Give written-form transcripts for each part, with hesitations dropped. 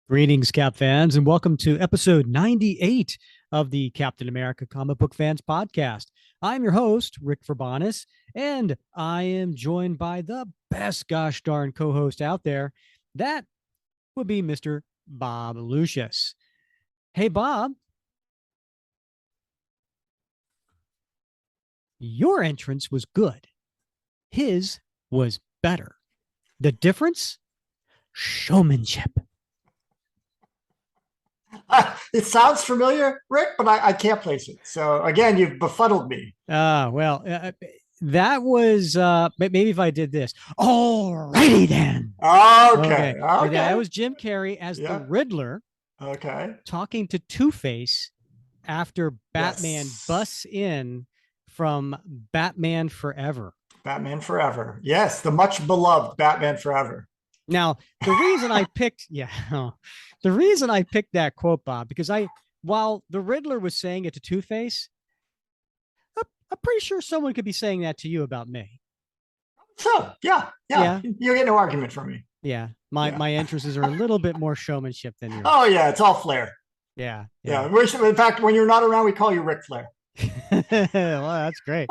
Greetings, Cap fans, and welcome to episode 98 of the Captain America Comic Book Fans Podcast. I'm your host, Rick Verbanis, and I am joined by the best gosh darn co host out there. That would be Mr. Bob Lucius. Hey, Bob, your entrance was good, his was better. The difference? Showmanship. It sounds familiar, Rick, but I can't place it. So again, you've befuddled me. That was maybe if I did this. All righty then. Okay. Yeah, that was Jim Carrey as the Yeah. Riddler Okay. talking to Two-Face after Batman Yes. busts in from Batman Forever. Batman Forever. Yes, the much beloved Batman Forever. Now, the reason I picked, the reason I picked that quote, Bob, because while the Riddler was saying it to Two-Face, I'm pretty sure someone could be saying that to you about me. So yeah. You get no argument from me. Yeah, my interests are a little bit more showmanship than yours. Oh yeah, it's all flair. Yeah. In fact, when you're not around, we call you Ric Flair. Well, that's great.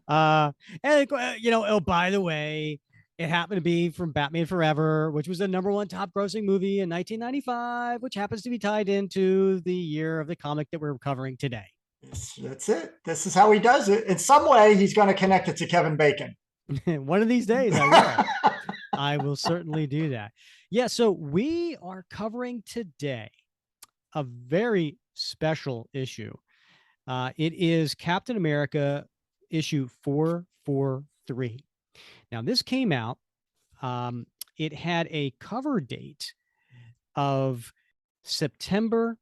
Oh, by the way, it happened to be from Batman Forever, which was the #1 top grossing movie in 1995, which happens to be tied into the year of the comic that we're covering today. That's it. This is how he does it. In some way, he's going to connect it to Kevin Bacon. One of these days, I will. I will certainly do that. Yeah, so we are covering today a very special issue. It is Captain America issue 443. Now, this came out. It had a cover date of September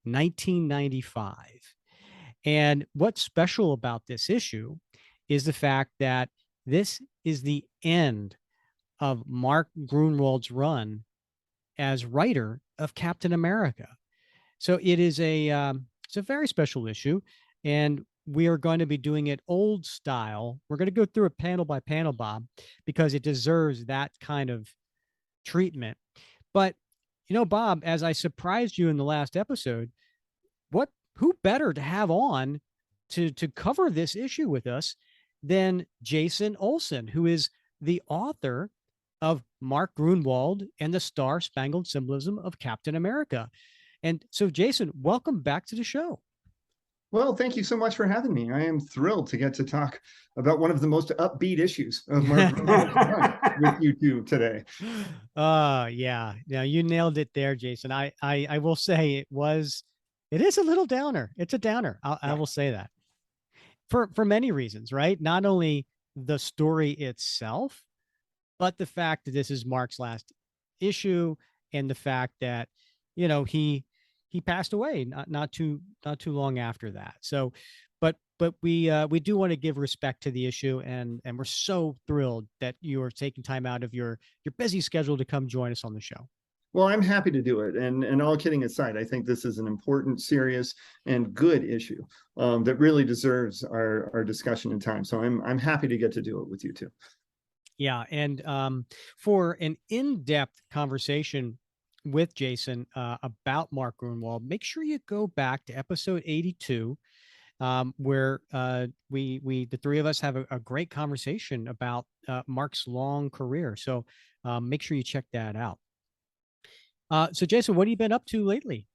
1995. And what's special about this issue is the fact that this is the end of Mark Gruenwald's run as writer of Captain America. So it's a very special issue, and we are going to be doing it old style. We're going to go through it panel by panel, Bob, because it deserves that kind of treatment. But Bob, as I surprised you in the last episode, who better to have on to cover this issue with us than Jason Olsen, who is the author of Mark Gruenwald and the Star-Spangled Symbolism of Captain America. And so, Jason, welcome back to the show. Well, thank you so much for having me. I am thrilled to get to talk about one of the most upbeat issues of Mark Gruenwald with you two today. Yeah, you nailed it there, Jason. I will say it is a little downer. It's a downer. I will say that for many reasons, right? Not only the story itself, but the fact that this is Mark's last issue, and the fact that he passed away not too long after that. So, but we do want to give respect to the issue, and we're so thrilled that you are taking time out of your busy schedule to come join us on the show. Well, I'm happy to do it. And all kidding aside, I think this is an important, serious, and good issue that really deserves our discussion and time. So I'm happy to get to do it with you too. Yeah. And for an in-depth conversation with Jason about Mark Gruenwald, make sure you go back to episode 82, where the three of us have a great conversation about Mark's long career. So make sure you check that out. So Jason, what have you been up to lately?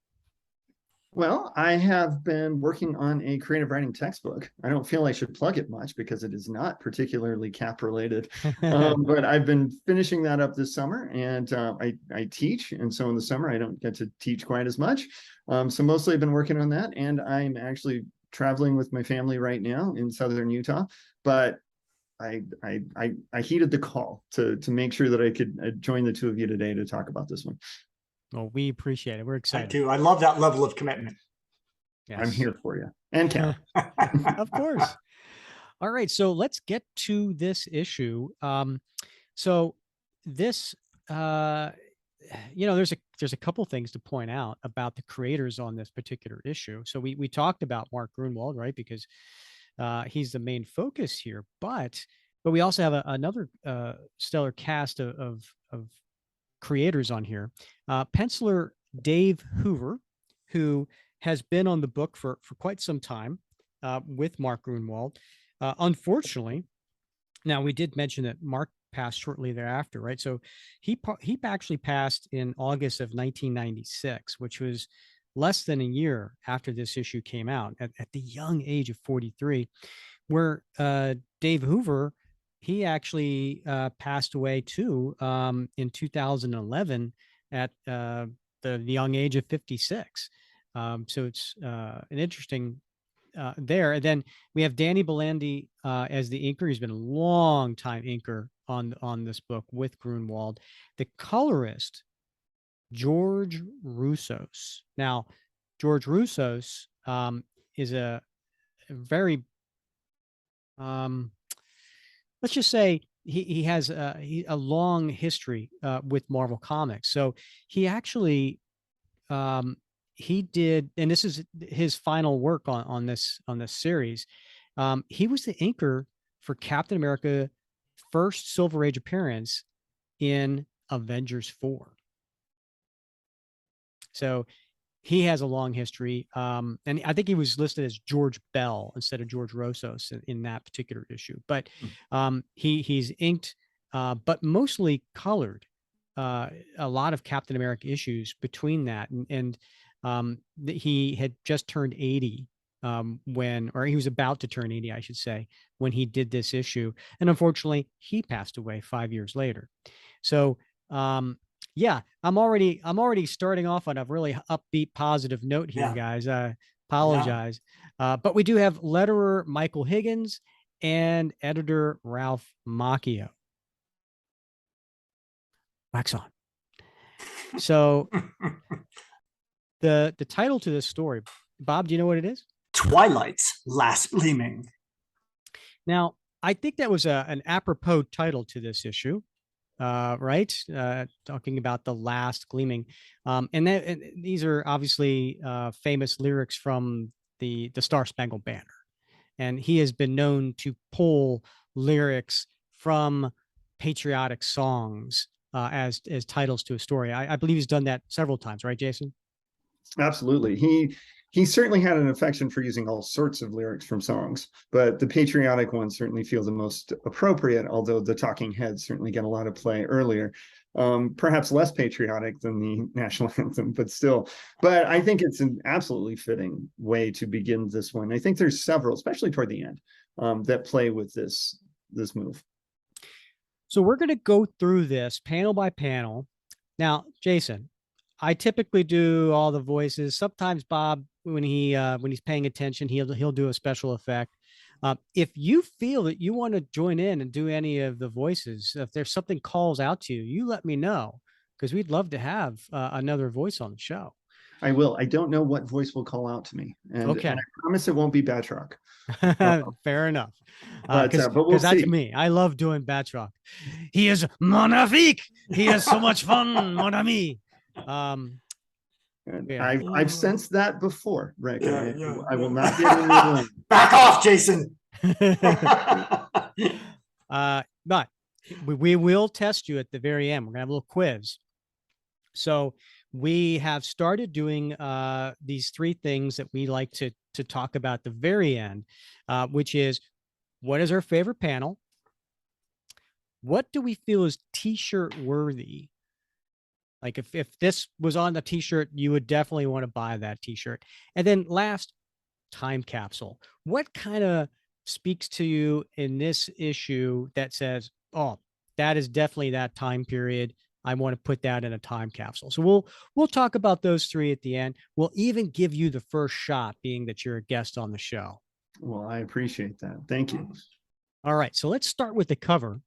Well, I have been working on a creative writing textbook. I don't feel I should plug it much because it is not particularly cap related, but I've been finishing that up this summer, and I teach. And so in the summer, I don't get to teach quite as much. So mostly I've been working on that, and I'm actually traveling with my family right now in Southern Utah, but I heeded the call to make sure that I could join the two of you today to talk about this one. Well, we appreciate it. We're excited. I do. I love that level of commitment. Yes. I'm here for you. And Cal. Of course. All right. So let's get to this issue. So this, there's a couple things to point out about the creators on this particular issue. So we talked about Mark Gruenwald, right? Because he's the main focus here, but we also have another stellar cast of creators on here. Penciler Dave Hoover, who has been on the book for quite some time with Mark Gruenwald. Unfortunately, now we did mention that Mark passed shortly thereafter, right? So he actually passed in August of 1996, which was less than a year after this issue came out at the young age of 43, where Dave Hoover, he actually passed away too in 2011 at the young age of 56. So it's an interesting there. And then we have Danny Belandi as the inker. He's been a long time inker on this book with Gruenwald. The colorist, George Roussos. Now, George Roussos is a very, let's just say he has a long history with Marvel Comics. So he actually he did, and this is his final work on this series. He was the inker for Captain America first Silver Age appearance in Avengers 4. So he has a long history. And I think he was listed as George Bell instead of George Roussos in that particular issue. But he's inked, but mostly colored a lot of Captain America issues between that. And he had just turned 80 or he was about to turn 80, I should say, when he did this issue. And unfortunately, he passed away 5 years later. So, yeah, I'm already starting off on a really upbeat, positive note here, guys. I apologize. But we do have letterer Michael Higgins and editor Ralph Macchio. Wax on. So the title to this story, Bob, do you know what it is? Twilight's Last Gleaming. Now, I think that was an apropos title to this issue, right? Talking about the last gleaming. And these are obviously famous lyrics from the Star Spangled Banner. And he has been known to pull lyrics from patriotic songs as titles to a story. I believe he's done that several times, right, Jason? Absolutely. He certainly had an affection for using all sorts of lyrics from songs, but the patriotic ones certainly feel the most appropriate, although the Talking Heads certainly get a lot of play earlier. Perhaps less patriotic than the national anthem, but still. But I think it's an absolutely fitting way to begin this one. I think there's several, especially toward the end, that play with this move. So we're going to go through this panel by panel. Now, Jason, I typically do all the voices. Sometimes Bob, when he's paying attention, he'll do a special effect. If you feel that you want to join in and do any of the voices, if there's something calls out to you, you let me know, because we'd love to have another voice on the show. I will. I don't know what voice will call out to me, and I promise it won't be Batroc. Fair enough. But we'll that's see. Me. I love doing Batroc. He is magnifique. He has so much fun, mon ami. Yeah. I've sensed that before, Rick. I will not get in the one. Back off, Jason. But we will test you at the very end. We're gonna have a little quiz. So we have started doing these three things that we like to talk about at the very end, which is, what is our favorite panel? What do we feel is t-shirt worthy? Like if this was on the t-shirt, you would definitely want to buy that t-shirt. And then last, time capsule. What kind of speaks to you in this issue that says, oh, that is definitely that time period. I want to put that in a time capsule. So we'll talk about those three at the end. We'll even give you the first shot, being that you're a guest on the show. Well, I appreciate that. Thank you. All right. So let's start with the cover.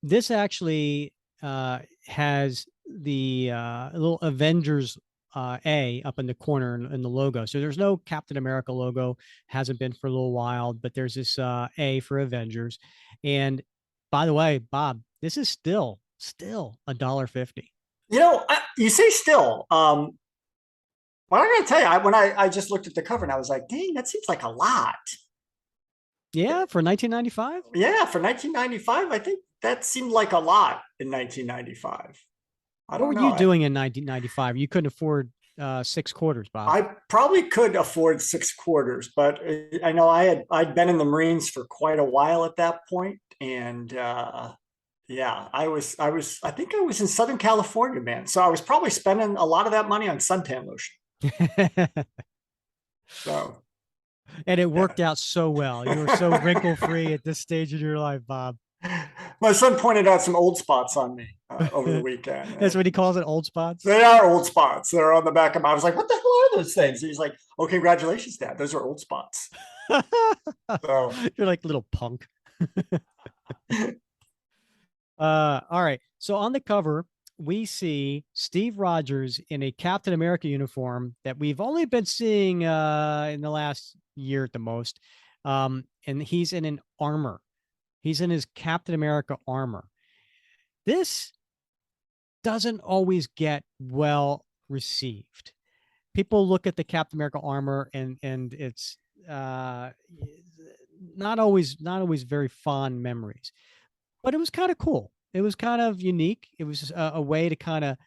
This actually has the little Avengers A up in the corner in the logo. So there's no Captain America logo, hasn't been for a little while, but there's this A for Avengers. And by the way, Bob, this is still $1.50. You know, you say still. Well, I'm going to tell you, when I just looked at the cover and I was like, dang, that seems like a lot. Yeah, for 1995? Yeah, for 1995, I think that seemed like a lot in 1995. I What don't were know. you doing in 1995? You couldn't afford 6 quarters, Bob. I probably could afford 6 quarters, but I know I'd been in the Marines for quite a while at that point, and yeah, I think I was in Southern California, man. So I was probably spending a lot of that money on suntan lotion. So And it worked yeah. out so well. You were so wrinkle free at this stage of your life, Bob. My son pointed out some old spots on me over the weekend. That's what he calls it, old spots. They are old spots. They're on the back of my. I was like, "What the hell are those things?" And he's like, "Oh, congratulations, Dad. Those are old spots." So You're like little punk. All right. So on the cover, we see Steve Rogers in a Captain America uniform that we've only been seeing in the last year at the most. And he's in an armor. He's in his Captain America armor. This doesn't always get well received. People look at the Captain America armor and it's not always very fond memories, but it was kind of cool. It was kind of unique. It was a way to kind of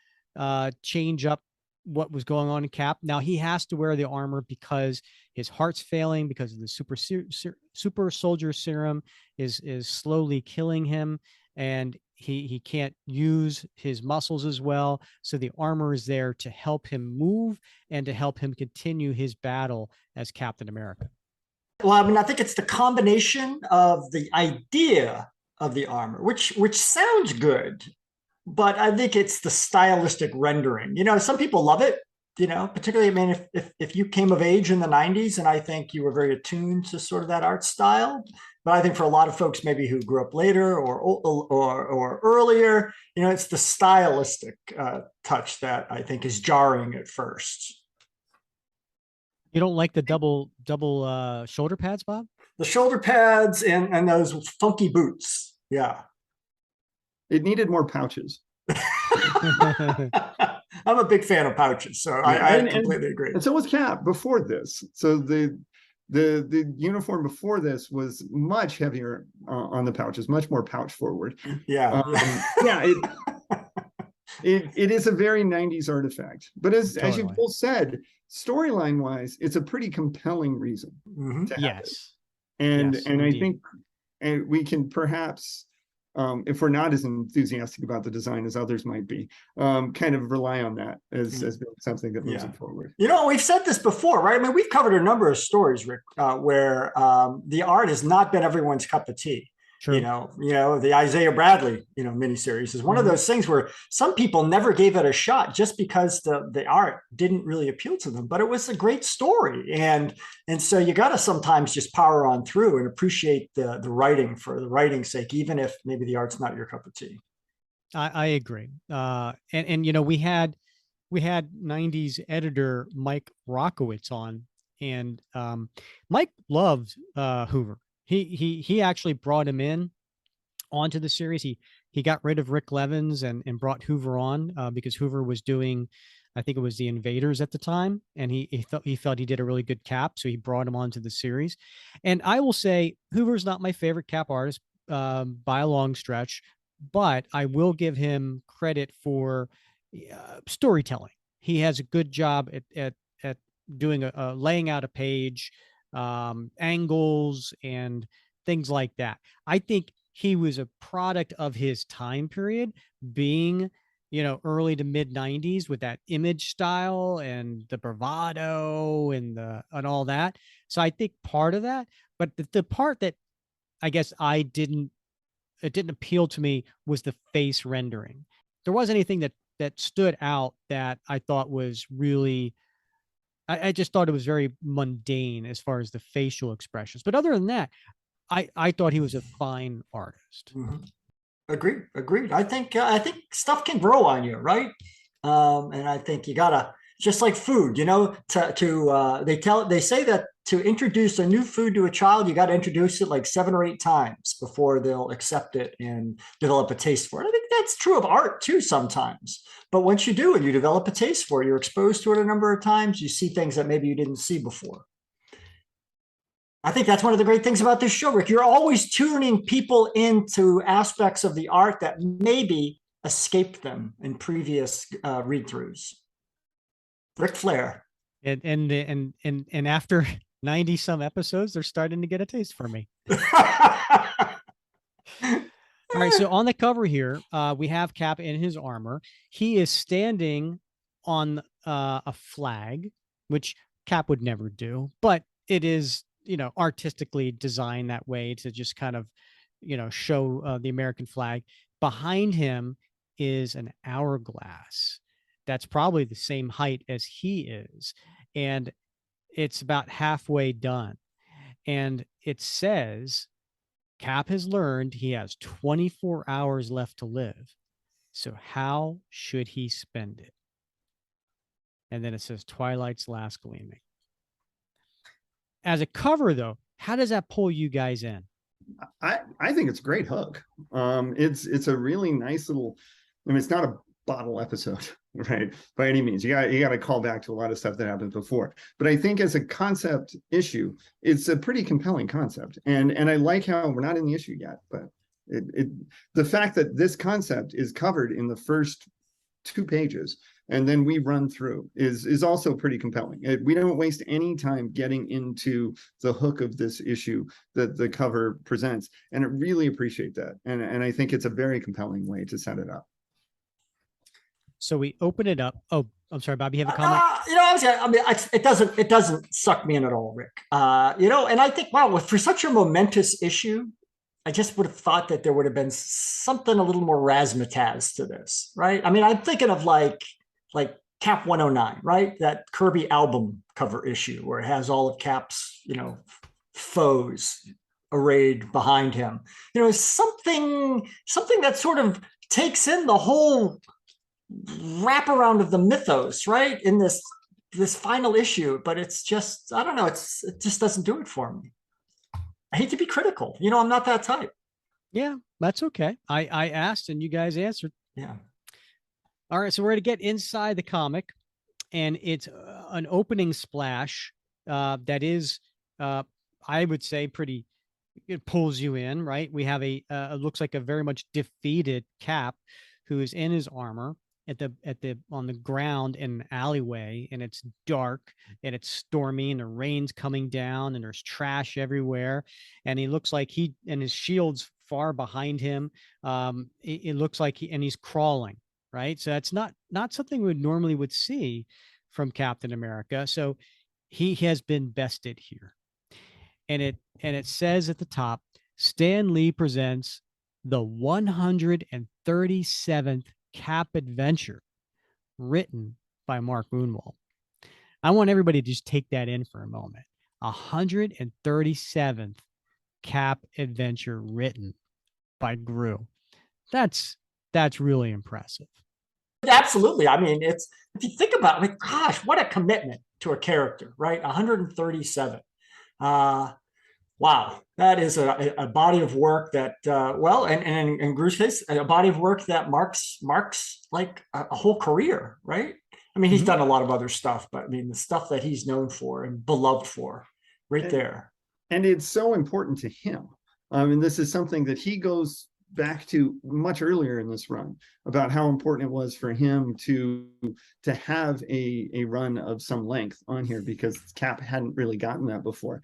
change up what was going on in Cap. Now he has to wear the armor because his heart's failing, because of the super soldier serum is slowly killing him, and he can't use his muscles as well. So the armor is there to help him move and to help him continue his battle as Captain America. well, I mean, I think it's the combination of the idea of the armor, which sounds good, but I think it's the stylistic rendering. Some people love it. Particularly, I mean, if you came of age in the '90s, and I think you were very attuned to sort of that art style. But I think for a lot of folks, maybe who grew up later or earlier, it's the stylistic touch that I think is jarring at first. You don't like the double shoulder pads, Bob? The shoulder pads and those funky boots. Yeah. It needed more pouches. I'm a big fan of pouches, so I completely agree. And so was Cap before this. So the uniform before this was much heavier on the pouches, much more pouch forward. Yeah. Yeah. It is a very 90s artifact. But as you both said, storyline wise, it's a pretty compelling reason. Mm-hmm. To have Yes. it. And indeed. I think we can perhaps, if we're not as enthusiastic about the design as others might be, kind of rely on that as being something that moves it forward. We've said this before, right? I mean, we've covered a number of stories, Rick, where the art has not been everyone's cup of tea. True. The Isaiah Bradley, miniseries is one of those things where some people never gave it a shot just because the art didn't really appeal to them, but it was a great story. And so you got to sometimes just power on through and appreciate the writing for the writing's sake, even if maybe the art's not your cup of tea. I agree. And we had 90s editor Mike Rockowitz on, and Mike loved Hoover. He actually brought him in onto the series. He got rid of Rick Levins and brought Hoover on because Hoover was doing, I think it was the Invaders at the time, and he felt he did a really good Cap, so he brought him onto the series. And I will say Hoover's not my favorite Cap artist by a long stretch, but I will give him credit for storytelling. He has a good job at doing a laying out a page, angles and things like that. I think he was a product of his time period, being early to mid 90s with that image style and the bravado and all that. So I think part of that, but the part that I guess it didn't appeal to me was the face rendering. There wasn't anything that stood out that I thought was really, I just thought it was very mundane as far as the facial expressions. But other than that, I thought he was a fine artist. Mm-hmm. Agreed. I think stuff can grow on you, right? And I think you gotta, just like food, they say that to introduce a new food to a child, you got to introduce it like 7 or 8 times before they'll accept it and develop a taste for it. I think that's true of art too sometimes. But once you do and you develop a taste for it, you're exposed to it a number of times, you see things that maybe you didn't see before. I think that's one of the great things about this show, Rick. You're always tuning people into aspects of the art that maybe escaped them in previous read-throughs. Ric Flair. And after 90 some episodes, they're starting to get a taste for me. All right, so on the cover here, we have Cap in his armor. He is standing on a flag, which Cap would never do, but it is, artistically designed that way to just kind of, show the American flag. Behind him is an hourglass that's probably the same height as he is, and it's about halfway done. And it says Cap has learned he has 24 hours left to live. So how should he spend it? And then it says Twilight's last gleaming. As a cover, though, how does that pull you guys in? I think it's a great hook. It's a really nice little, I mean, it's not a bottle episode, right? By any means. You got to call back to a lot of stuff that happened before. But I think as a concept issue, it's a pretty compelling concept. And I like how we're not in the issue yet, but the fact that this concept is covered in the first 2 pages and then we run through is also pretty compelling. We don't waste any time getting into the hook of this issue that the cover presents, and I really appreciate that. And I think it's a very compelling way to set it up. So we open it up. Oh, I'm sorry, Bob, you have a comment? It doesn't suck me in at all, Rick. And I think, wow, for such a momentous issue, I just would have thought that there would have been something a little more razzmatazz to this, right? I mean, I'm thinking of like Cap 109, right? That Kirby album cover issue where it has all of Cap's, foes arrayed behind him. Something that sort of takes in the whole wraparound of the mythos, right? In this final issue, but it's just, I don't know, it just doesn't do it for me. I hate to be critical. I'm not that type. Yeah, that's okay. I asked and you guys answered. Yeah. All right, so we're going to get inside the comic, and it's an opening splash that is, I would say, it pulls you in, right? We have it looks like a very much defeated Cap who is in his armor on the ground in an alleyway, and it's dark and it's stormy and the rain's coming down and there's trash everywhere, and he looks like and his shield's far behind him. It looks like he's crawling, right? So that's not something we normally would see from Captain America. So he has been bested here, and it says at the top, Stan Lee presents the 137th Cap adventure, written by Mark Gruenwald. I want everybody to just take that in for a moment. 137th Cap adventure written by Gru. That's really impressive. Absolutely. I mean, if you think about it, gosh, what a commitment to a character, right? 137. Wow, that is a body of work that, and in Gru's case, a body of work that marks like a whole career, right? I mean, he's done a lot of other stuff, but I mean, the stuff that he's known for and beloved for, there. And it's so important to him. And this is something that he goes back to much earlier in this run about how important it was for him to have a run of some length on here, because Cap hadn't really gotten that before.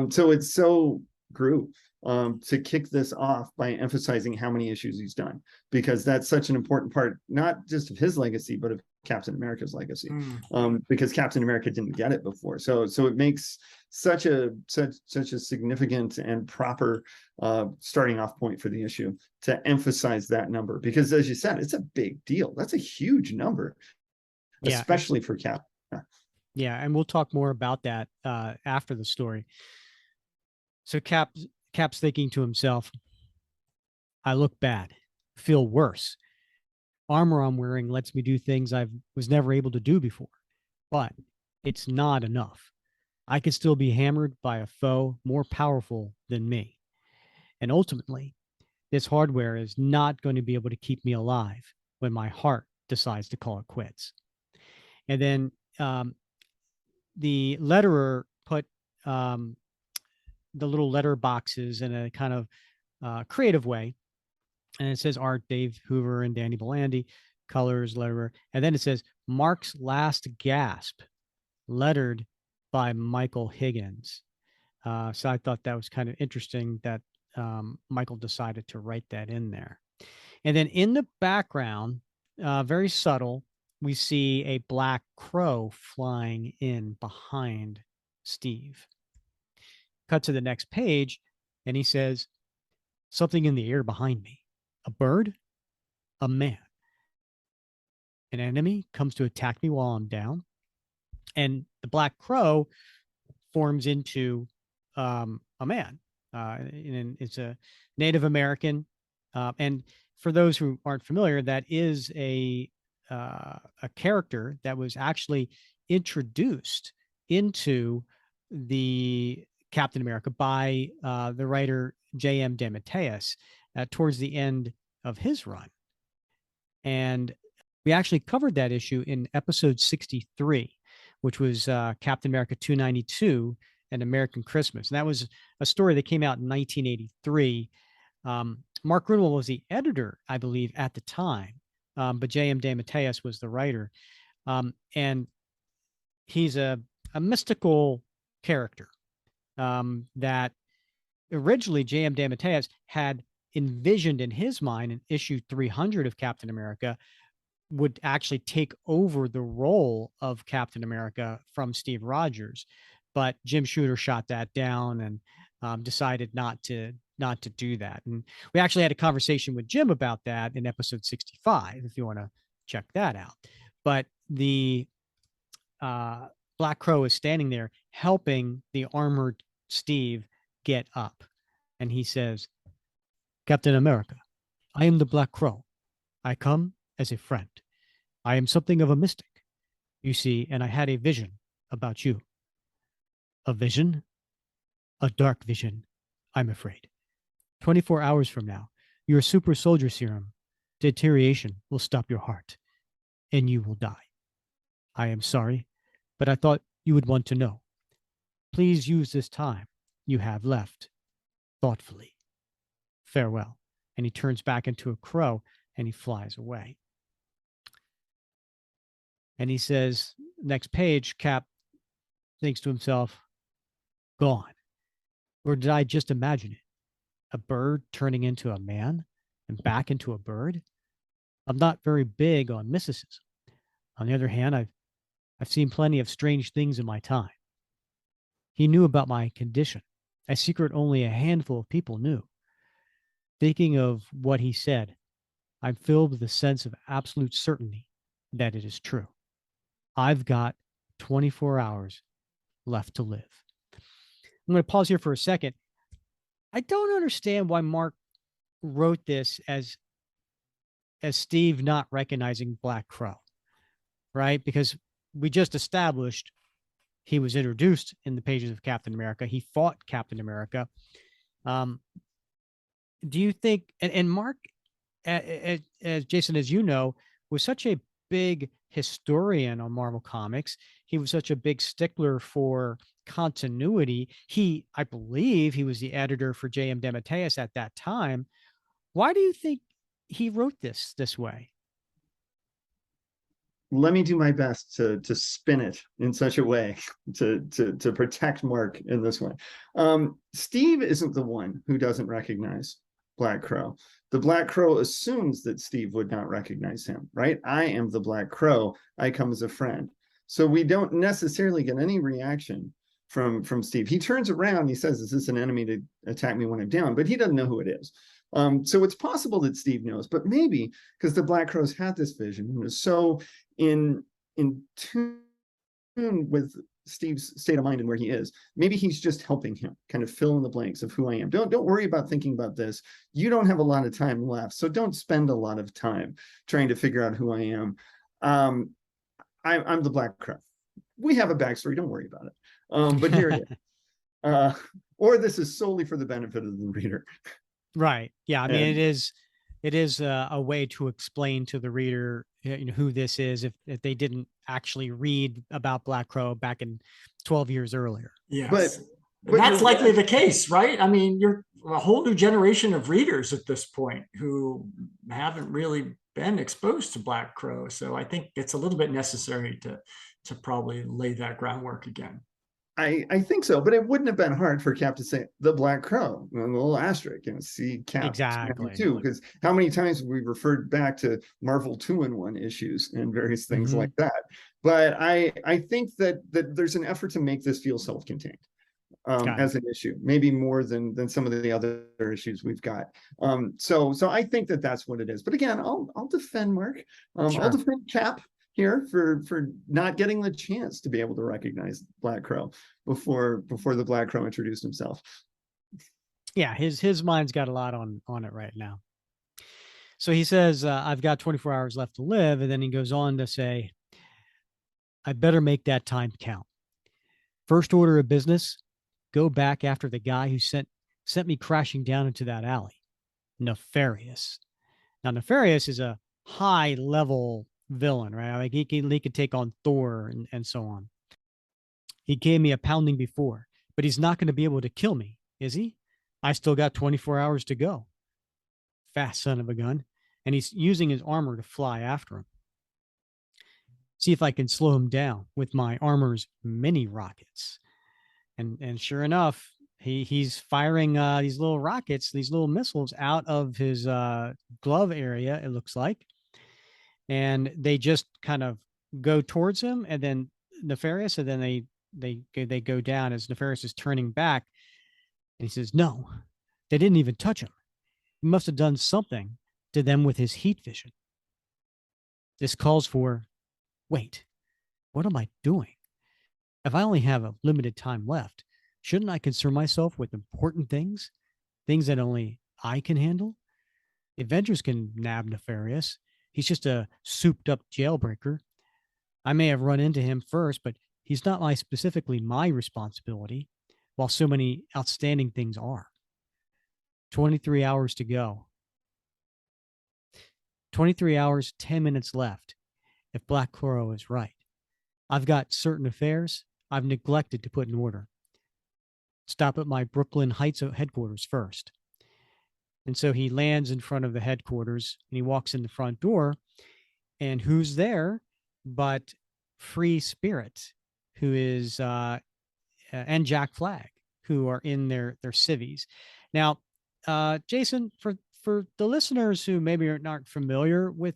So it's so Gru to kick this off by emphasizing how many issues he's done, because that's such an important part, not just of his legacy, but of Captain America's legacy, because Captain America didn't get it before. So it makes such a significant and proper starting off point for the issue to emphasize that number, because as you said, it's a big deal. That's a huge number, especially for Cap. Yeah, and we'll talk more about that after the story. So Cap's thinking to himself, I look bad, feel worse. Armor I'm wearing lets me do things I was never able to do before, but it's not enough. I could still be hammered by a foe more powerful than me. And ultimately, this hardware is not going to be able to keep me alive when my heart decides to call it quits. And then the letterer put the little letter boxes in a kind of creative way. And it says art, Dave Hoover and Danny Belandi, colors, letterer. And then it says Mark's last gasp, lettered by Michael Higgins. So I thought that was kind of interesting that Michael decided to write that in there. And then in the background, very subtle, we see a black crow flying in behind Steve. Cut to the next page, and he says, something in the air behind me. A bird? A man. An enemy comes to attack me while I'm down. And the black crow forms into a man. And it's a Native American. And for those who aren't familiar, that is a character that was actually introduced into the Captain America by the writer J.M. DeMatteis towards the end of his run. And we actually covered that issue in episode 63, which was Captain America 292 and American Christmas. And that was a story that came out in 1983. Mark Gruenwald was the editor, I believe, at the time, but J.M. DeMatteis was the writer. And he's a mystical character that originally J.M. DeMatteis had envisioned in his mind in issue 300 of Captain America would actually take over the role of Captain America from Steve Rogers. But Jim Shooter shot that down and decided not to do that. And we actually had a conversation with Jim about that in episode 65, if you want to check that out. But the Black Crow is standing there helping the armored Steve get up. And he says, Captain America, I am the Black Crow. I come as a friend. I am something of a mystic, you see, and I had a vision about you. A vision? A dark vision, I'm afraid. 24 hours from now, your super soldier serum deterioration will stop your heart, and you will die. I am sorry, but I thought you would want to know. Please use this time you have left thoughtfully. Farewell. And he turns back into a crow and he flies away. And he says, next page, Cap thinks to himself, gone. Or did I just imagine it? A bird turning into a man and back into a bird? I'm not very big on mysticism. On the other hand, I've seen plenty of strange things in my time. He knew about my condition, a secret only a handful of people knew. Thinking of what he said, I'm filled with a sense of absolute certainty that it is true. I've got 24 hours left to live. I'm going to pause here for a second. I don't understand why Mark wrote this as Steve not recognizing Black Crow, right? Because we just established he was introduced in the pages of Captain America. He fought Captain America. Do you think, and Mark, as Jason, as you know, was such a big historian on Marvel Comics. He was such a big stickler for continuity. I believe he was the editor for J.M. DeMatteis at that time. Why do you think he wrote this way? Let me do my best to spin it in such a way to protect Mark in this way. Steve isn't the one who doesn't recognize Black Crow. The Black Crow assumes that Steve would not recognize him, right? I am the Black Crow. I come as a friend. So we don't necessarily get any reaction from Steve. He turns around, he says, is this an enemy to attack me when I'm down? But he doesn't know who it is. So it's possible that Steve knows, but maybe because the Black Crows had this vision and was so in tune with Steve's state of mind and where he is, maybe he's just helping him kind of fill in the blanks of who I am. Don't worry about thinking about this. You don't have a lot of time left, so don't spend a lot of time trying to figure out who I am. I'm the Black Crow. We have a backstory. Don't worry about it. But here it is. Or this is solely for the benefit of the reader. Right. Yeah. I mean, it is a way to explain to the reader, who this is if they didn't actually read about Black Crow back in 12 years earlier. Yes. But And that's likely the case, right? I mean, you're a whole new generation of readers at this point who haven't really been exposed to Black Crow. So I think it's a little bit necessary to probably lay that groundwork again. I think so, but it wouldn't have been hard for Cap to say the Black Crow, a little asterisk, see Cap Exactly. too, because how many times have we referred back to Marvel 2-in-1 issues and various things like that? But I think that there's an effort to make this feel self-contained. As an issue, maybe more than some of the other issues we've got. So I think that's what it is. But again, I'll defend Mark. Sure. I'll defend Cap here for not getting the chance to be able to recognize Black Crow before the Black Crow introduced himself. Yeah, his mind's got a lot on it right now. So he says, I've got 24 hours left to live. And then he goes on to say, I better make that time count. First order of business, go back after the guy who sent me crashing down into that alley. Nefarious. Now, Nefarious is a high level villain, right? Like he could take on Thor and so on. He gave me a pounding before, but he's not going to be able to kill me, is he? I still got 24 hours to go. Fast son of a gun. And he's using his armor to fly after him. See if I can slow him down with my armor's mini rockets. And sure enough, he's firing these little rockets, these little missiles out of his glove area, it looks like. And they just kind of go towards him, and then Nefarious, and then they go down as Nefarious is turning back. And he says, no, they didn't even touch him. He must have done something to them with his heat vision. This calls for, wait, what am I doing? If I only have a limited time left, shouldn't I concern myself with important things that only I can handle? Avengers can nab Nefarious. He's just a souped up jailbreaker. I may have run into him first, but he's not specifically my responsibility, while so many outstanding things are. 23 hours to go. 23 hours, 10 minutes left, if Black Crow is right. I've got certain affairs I've neglected to put in order. Stop at my Brooklyn Heights headquarters first. And so he lands in front of the headquarters and he walks in the front door, and who's there but Free Spirit, who is and Jack Flag, who are in their civvies. Now, Jason, for the listeners who maybe are not familiar with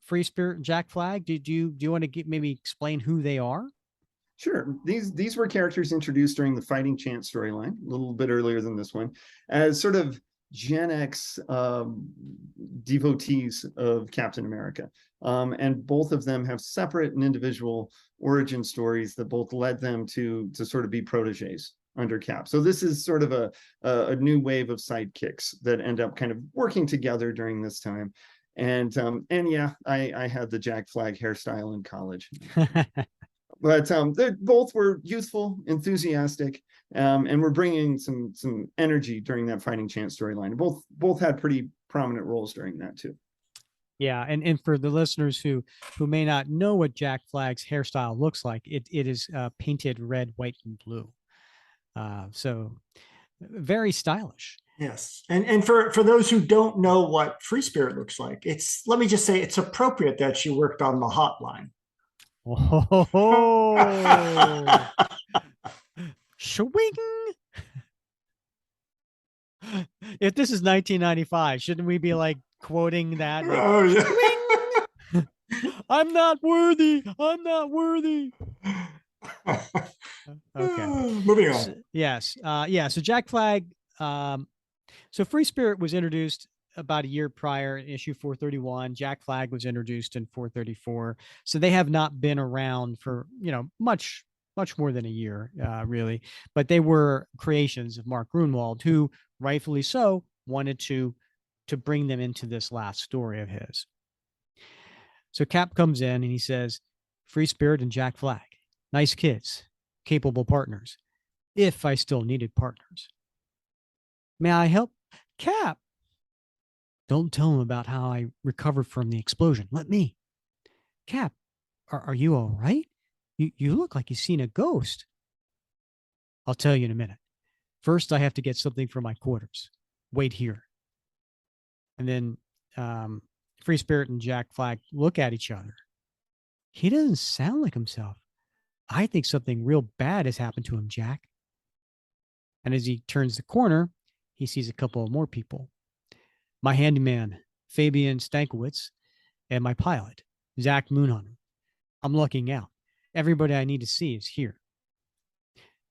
Free Spirit and Jack Flag, do you want to maybe explain who they are? Sure. These were characters introduced during the Fighting Chance storyline, a little bit earlier than this one, as sort of Gen X devotees of Captain America. And both of them have separate and individual origin stories that both led them to sort of be proteges under Cap. So this is sort of a new wave of sidekicks that end up kind of working together during this time. And yeah, I had the Jack Flag hairstyle in college. But they both were youthful, enthusiastic, and were bringing some energy during that Fighting Chance storyline. Both had pretty prominent roles during that too. Yeah, and for the listeners who may not know what Jack Flag's hairstyle looks like, it is painted red, white, and blue. So very stylish. Yes. And for those who don't know what Free Spirit looks like, let me just say it's appropriate that she worked on the hotline. Oh, swing. If this is 1995, shouldn't we be like quoting that? Like, oh, yeah. I'm not worthy. I'm not worthy. Okay. Moving on. Yes. Yeah. So Jack Flag. So Free Spirit was introduced about a year prior in issue 431. Jack Flag was introduced in 434. So they have not been around for, much more than a year, really. But they were creations of Mark Gruenwald, who rightfully so wanted to bring them into this last story of his. So Cap comes in and he says, Free Spirit and Jack Flag, nice kids, capable partners, if I still needed partners. May I help? Cap, don't tell him about how I recovered from the explosion. Let me. Cap, are you all right? You look like you've seen a ghost. I'll tell you in a minute. First, I have to get something for my quarters. Wait here. And then Free Spirit and Jack Flag look at each other. He doesn't sound like himself. I think something real bad has happened to him, Jack. And as he turns the corner, he sees a couple of more people. My handyman, Fabian Stankiewicz, and my pilot, Zach Moonhunter. I'm lucking out. Everybody I need to see is here.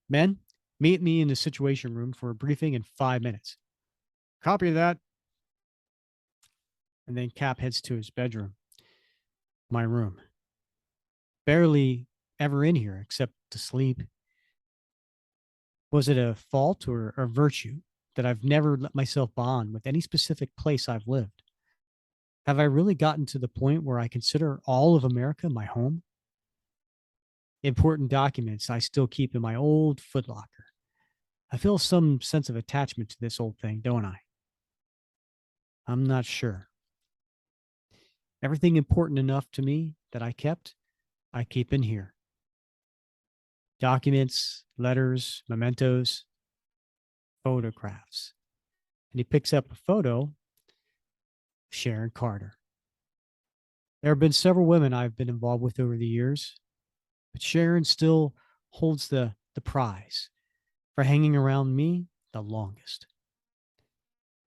Men, meet me in the situation room for a briefing in 5 minutes. Copy that. And then Cap heads to his bedroom, my room. Barely ever in here except to sleep. Was it a fault or a virtue that I've never let myself bond with any specific place I've lived? Have I really gotten to the point where I consider all of America my home? Important documents I still keep in my old footlocker. I feel some sense of attachment to this old thing, don't I? I'm not sure. Everything important enough to me that I kept, I keep in here. Documents, letters, mementos, photographs. And he picks up a photo of Sharon Carter. There have been several women I've been involved with over the years, but Sharon still holds the prize for hanging around me the longest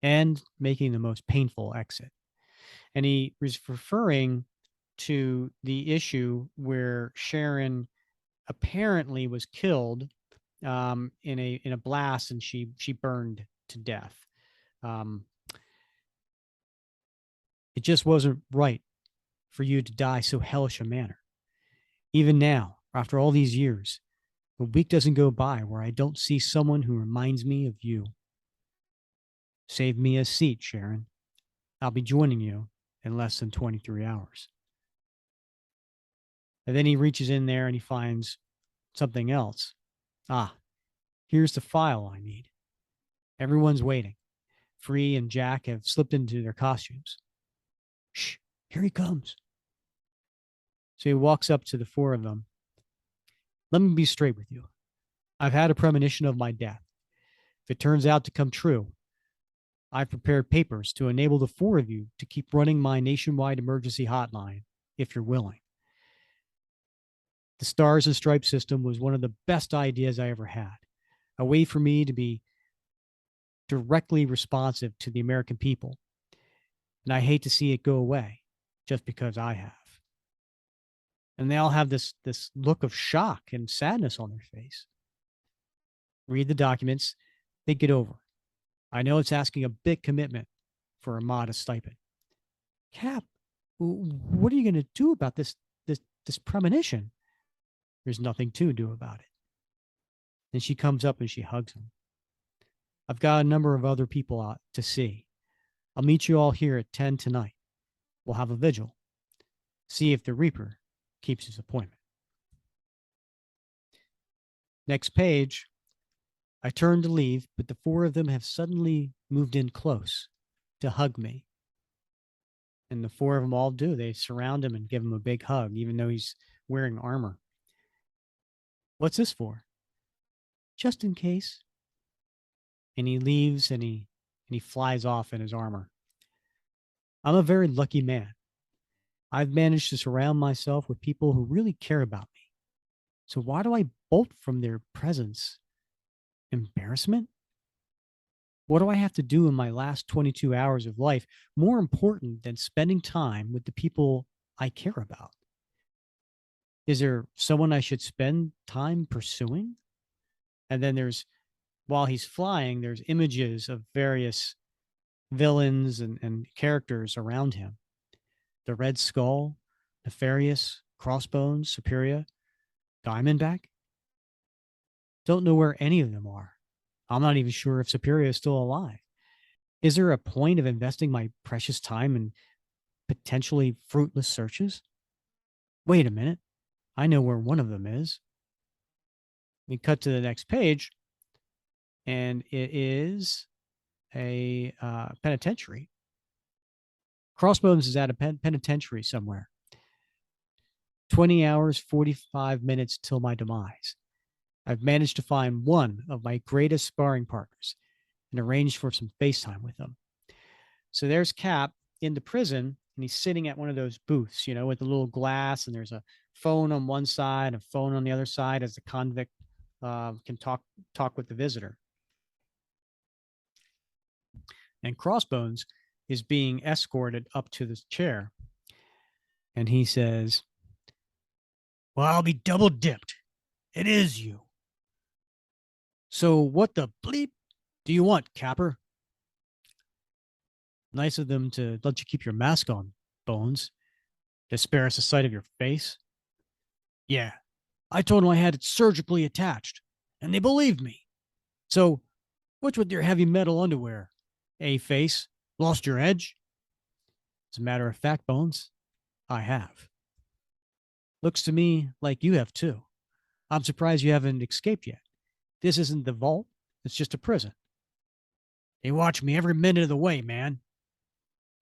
and making the most painful exit. And he was referring to the issue where Sharon apparently was killed in a blast, and she burned to death. It just wasn't right for you to die so hellish a manner. Even now, after all these years, a week doesn't go by where I don't see someone who reminds me of you. Save me a seat, Sharon. I'll be joining you in less than 23 hours. And then he reaches in there and he finds something else. Ah, here's the file I need. Everyone's waiting. Free and Jack have slipped into their costumes. Shh, here he comes. So he walks up to the four of them. Let me be straight with you. I've had a premonition of my death. If it turns out to come true, I've prepared papers to enable the four of you to keep running my nationwide emergency hotline, if you're willing. The Stars and Stripes system was one of the best ideas I ever had. A way for me to be directly responsive to the American people. And I hate to see it go away just because I have. And they all have this look of shock and sadness on their face. Read the documents, think it over. I know it's asking a big commitment for a modest stipend. Cap, what are you going to do about this premonition? There's nothing to do about it. And she comes up and she hugs him. I've got a number of other people out to see. I'll meet you all here at 10 tonight. We'll have a vigil. See if the Reaper keeps his appointment. Next page. I turn to leave, but the four of them have suddenly moved in close to hug me. And the four of them all do. They surround him and give him a big hug, even though he's wearing armor. What's this for? Just in case. And he leaves and he flies off in his armor. I'm a very lucky man. I've managed to surround myself with people who really care about me. So why do I bolt from their presence? Embarrassment? What do I have to do in my last 22 hours of life more important than spending time with the people I care about? Is there someone I should spend time pursuing? And then while he's flying, there's images of various villains and characters around him. The Red Skull, Nefarious, Crossbones, Superior, Diamondback. Don't know where any of them are. I'm not even sure if Superior is still alive. Is there a point of investing my precious time in potentially fruitless searches? Wait a minute. I know where one of them is. We cut to the next page, and it is a penitentiary. Crossbones is at a penitentiary somewhere. 20 hours, 45 minutes till my demise. I've managed to find one of my greatest sparring partners and arranged for some FaceTime with them. So there's Cap in the prison, and he's sitting at one of those booths, with the little glass, and there's a phone on one side, a phone on the other side, as the convict can talk with the visitor. And Crossbones is being escorted up to this chair, and he says, "Well, I'll be double dipped. It is you. So what the bleep do you want, Capper? Nice of them to let you keep your mask on, Bones, to spare us a sight of your face." "Yeah, I told them I had it surgically attached, and they believed me. So what's with your heavy metal underwear? Face, lost your edge?" "As a matter of fact, Bones, I have. Looks to me like you have too. I'm surprised you haven't escaped yet. This isn't the vault, it's just a prison. They watch me every minute of the way, man.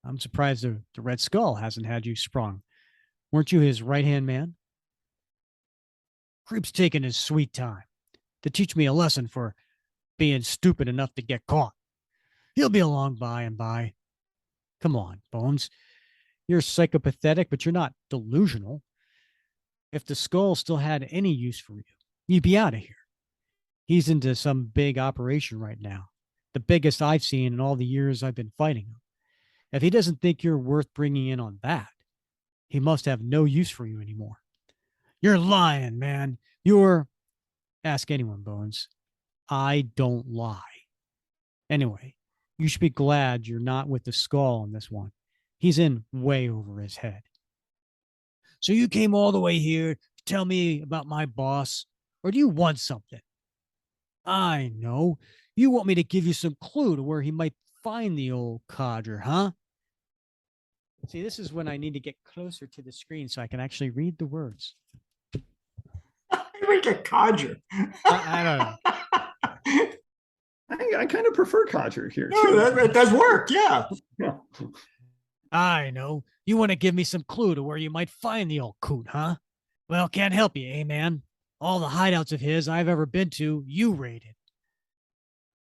I'm surprised the Red Skull hasn't had you sprung. Weren't you his right-hand man?" "Creep's taking his sweet time to teach me a lesson for being stupid enough to get caught. He'll be along by and by. Come on, Bones. You're psychopathetic, but you're not delusional. If the skull still had any use for you, you'd be out of here. He's into some big operation right now, the biggest I've seen in all the years I've been fighting him. If he doesn't think you're worth bringing in on that, he must have no use for you anymore. You're lying, man. Ask anyone, Bones. I don't lie. Anyway, you should be glad you're not with the skull on this one. He's in way over his head. So you came all the way here to tell me about my boss, or do you want something? I know. You want me to give you some clue to where he might find the old codger, huh?" See, this is when I need to get closer to the screen so I can actually read the words. We get codger. I don't know. I kind of prefer Codger here No, too. that does work. Yeah. Yeah. I know. You want to give me some clue to where you might find the old coot, huh? Well, can't help you, eh, man? All the hideouts of his I've ever been to, you raided.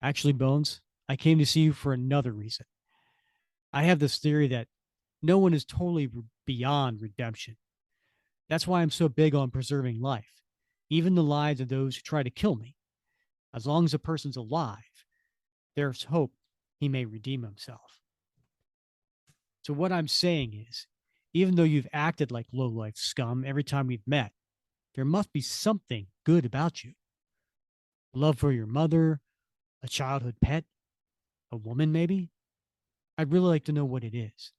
Actually, Bones, I came to see you for another reason. I have this theory that no one is totally beyond redemption. That's why I'm so big on preserving life, even the lives of those who try to kill me. As long as a person's alive, there's hope he may redeem himself. So what I'm saying is, even though you've acted like low-life scum every time we've met, there must be something good about you. Love for your mother, a childhood pet, a woman maybe? I'd really like to know what it is.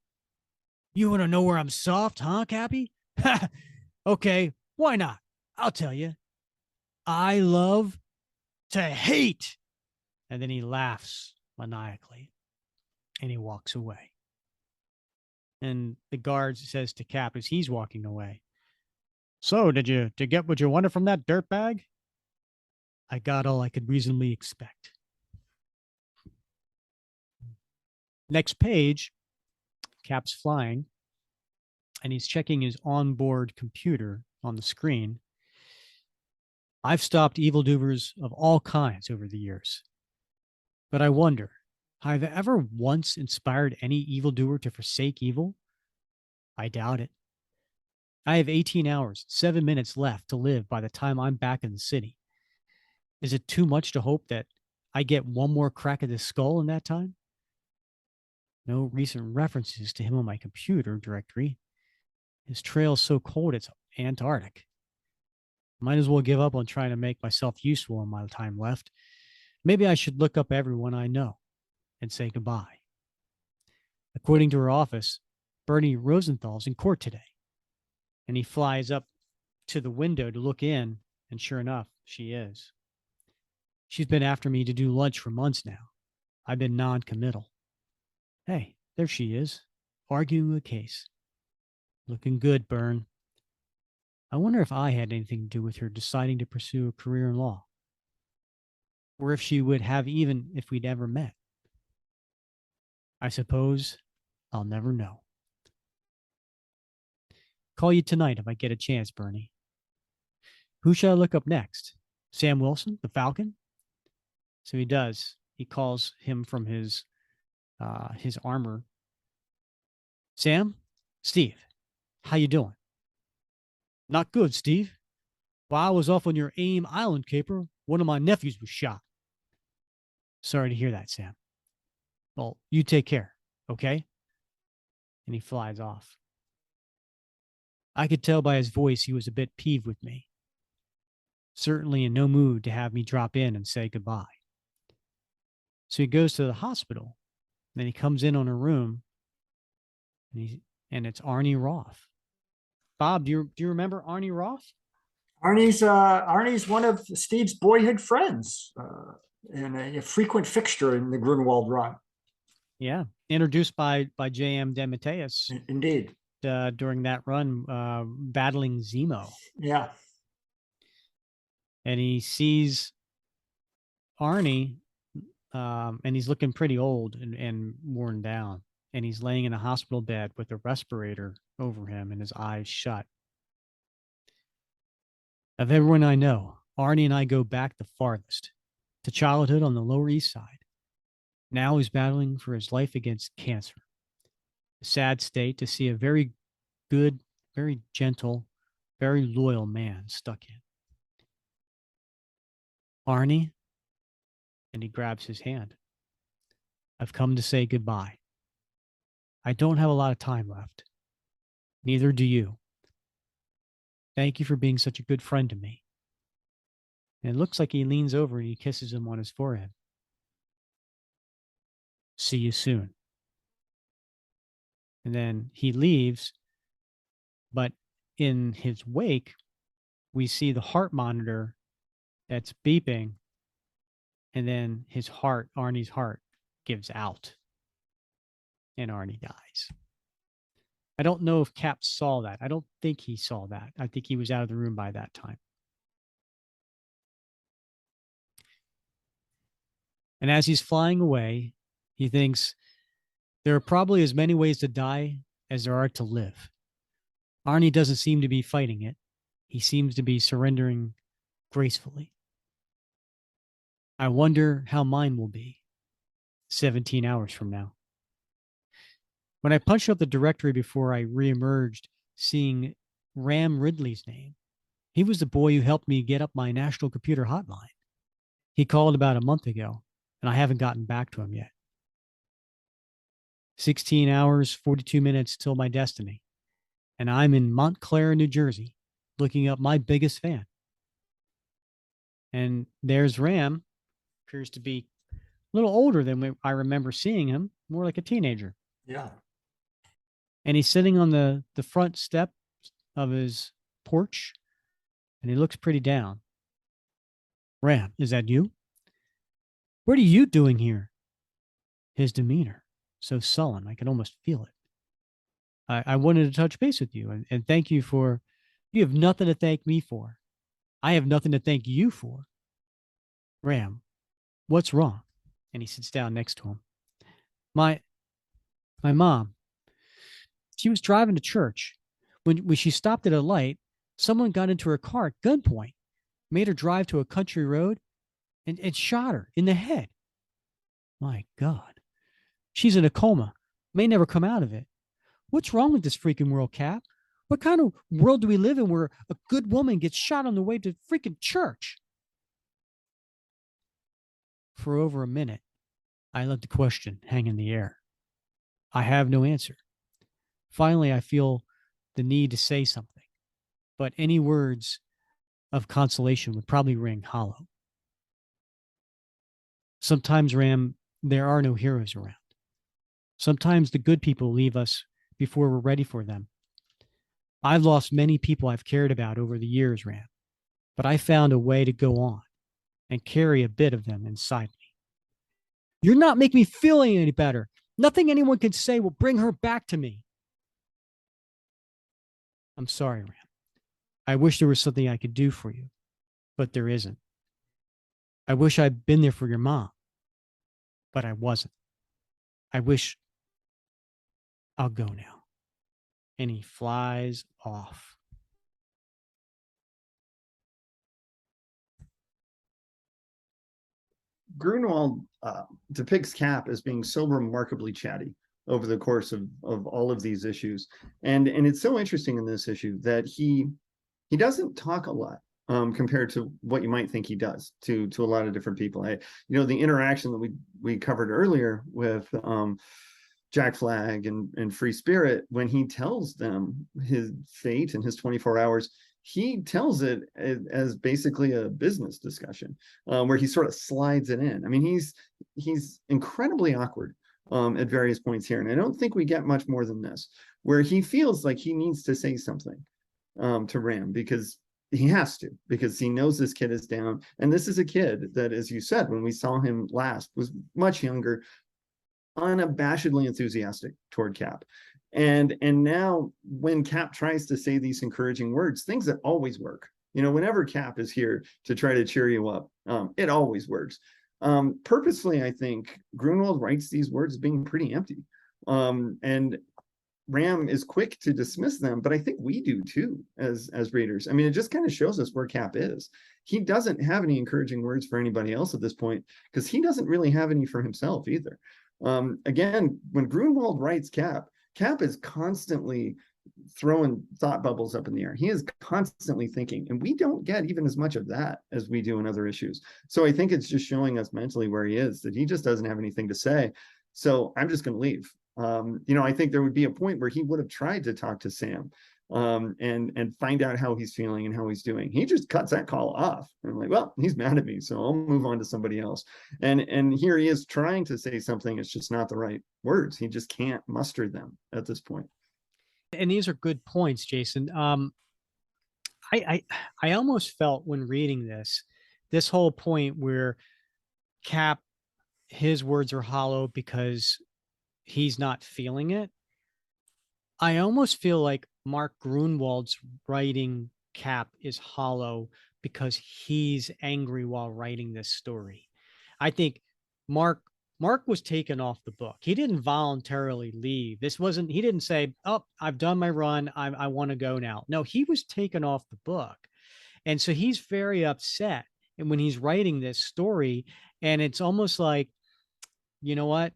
You want to know where I'm soft, huh, Cappy? Okay, why not? I'll tell you. I love to hate. And then he laughs maniacally and he walks away. And the guard says to Cap as he's walking away, "So, did you get what you wanted from that dirtbag?" "I got all I could reasonably expect." Next page, Cap's flying and he's checking his onboard computer on the screen. "I've stopped evildoers of all kinds over the years. But I wonder, have I ever once inspired any evildoer to forsake evil? I doubt it. I have 18 hours, 7 minutes left to live by the time I'm back in the city. Is it too much to hope that I get one more crack at the skull in that time?" No recent references to him on my computer directory. His trail's so cold it's Antarctic. Might as well give up on trying to make myself useful in my time left. Maybe I should look up everyone I know and say goodbye. According to her office, Bernie Rosenthal's in court today. And he flies up to the window to look in, and sure enough, she is. She's been after me to do lunch for months now. I've been non-committal. Hey, there she is, arguing a case. Looking good, Bern. I wonder if I had anything to do with her deciding to pursue a career in law. Or if she would have, even if we'd ever met. I suppose I'll never know. Call you tonight if I get a chance, Bernie. Who shall I look up next? Sam Wilson, the Falcon? So he does. He calls him from his armor. Sam, Steve, how you doing? Not good, Steve. While I was off on your AIM Island caper, one of my nephews was shot. Sorry to hear that, Sam. Well, you take care, okay? And he flies off. I could tell by his voice he was a bit peeved with me. Certainly in no mood to have me drop in and say goodbye. So he goes to the hospital. Then he comes in on a room, and it's Arnie Roth. Bob, do you remember Arnie Roth? Arnie's one of Steve's boyhood friends, and a frequent fixture in the Gruenwald run. Yeah, introduced by J.M. DeMatteis Indeed. During that run, battling Zemo. Yeah. And he sees Arnie, and he's looking pretty old and worn down. And he's laying in a hospital bed with a respirator over him and his eyes shut. Of everyone I know, Arnie and I go back the farthest, to childhood on the Lower East Side. Now he's battling for his life against cancer. A sad state to see a very good, very gentle, very loyal man stuck in. Arnie, and he grabs his hand. I've come to say goodbye. I don't have a lot of time left. Neither do you. Thank you for being such a good friend to me. And it looks like he leans over and he kisses him on his forehead. See you soon. And then he leaves, but in his wake, we see the heart monitor that's beeping, and then his heart, Arnie's heart, gives out, and Arnie dies. I don't know if Cap saw that. I don't think he saw that. I think he was out of the room by that time. And as he's flying away, he thinks, there are probably as many ways to die as there are to live. Arnie doesn't seem to be fighting it. He seems to be surrendering gracefully. I wonder how mine will be 17 hours from now. When I punched up the directory before I reemerged, seeing Ram Ridley's name, he was the boy who helped me get up my national computer hotline. He called about a month ago, and I haven't gotten back to him yet. 16 hours, 42 minutes till my destiny, and I'm in Montclair, New Jersey, looking up my biggest fan. And there's Ram, appears to be a little older than I remember seeing him, more like a teenager. Yeah. And he's sitting on the front step of his porch, and he looks pretty down. Ram, is that you? What are you doing here? His demeanor, so sullen, I could almost feel it. I wanted to touch base with you and thank you for, you have nothing to thank me for. I have nothing to thank you for. Ram, what's wrong? And he sits down next to him. My mom, she was driving to church. When she stopped at a light, someone got into her car at gunpoint, made her drive to a country road, and shot her in the head. My God. She's in a coma, may never come out of it. What's wrong with this freaking world, Cap? What kind of world do we live in where a good woman gets shot on the way to freaking church? For over a minute, I let the question hang in the air. I have no answer. Finally, I feel the need to say something, but any words of consolation would probably ring hollow. Sometimes, Ram, there are no heroes around. Sometimes the good people leave us before we're ready for them. I've lost many people I've cared about over the years, Ram, but I found a way to go on and carry a bit of them inside me. You're not making me feel any better. Nothing anyone can say will bring her back to me. I'm sorry, Ram. I wish there was something I could do for you, but there isn't. I wish I'd been there for your mom, but I wasn't. I wish I'll go now. And he flies off. Gruenwald depicts Cap as being so remarkably chatty over the course of all of these issues. And it's so interesting in this issue that he doesn't talk a lot compared to what you might think he does to a lot of different people. The interaction that we covered earlier with Jack Flag and Free Spirit, when he tells them his fate and his 24 hours, he tells it as basically a business discussion where he sort of slides it in. I mean, he's incredibly awkward at various points here. And I don't think we get much more than this, where he feels like he needs to say something to Ram because he has to, because he knows this kid is down. And this is a kid that, as you said, when we saw him last, was much younger, unabashedly enthusiastic toward Cap. And now when Cap tries to say these encouraging words, things that always work, whenever Cap is here to try to cheer you up, it always works. Purposefully, I think Gruenwald writes these words being pretty empty. And Ram is quick to dismiss them, but I think we do too as readers. I mean, it just kind of shows us where Cap is. He doesn't have any encouraging words for anybody else at this point because he doesn't really have any for himself either. Again, when Gruenwald writes Cap is constantly throwing thought bubbles up in the air. He is constantly thinking, and we don't get even as much of that as we do in other issues. So I think it's just showing us mentally where he is, that he just doesn't have anything to say. So I'm just going to leave. I think there would be a point where he would have tried to talk to Sam and find out how he's feeling and how he's doing. He just cuts that call off. And I'm like, well, he's mad at me, so I'll move on to somebody else. And here he is trying to say something. It's just not the right words. He just can't muster them at this point. And these are good points, Jason. I almost felt when reading this whole point where Cap, his words are hollow because he's not feeling it. I almost feel like Mark Gruenwald's writing Cap is hollow because he's angry while writing this story. I think Mark was taken off the book. He didn't voluntarily leave. He didn't say, oh, I've done my run. I want to go now. No, he was taken off the book. And so he's very upset. And when he's writing this story, and it's almost like, you know what?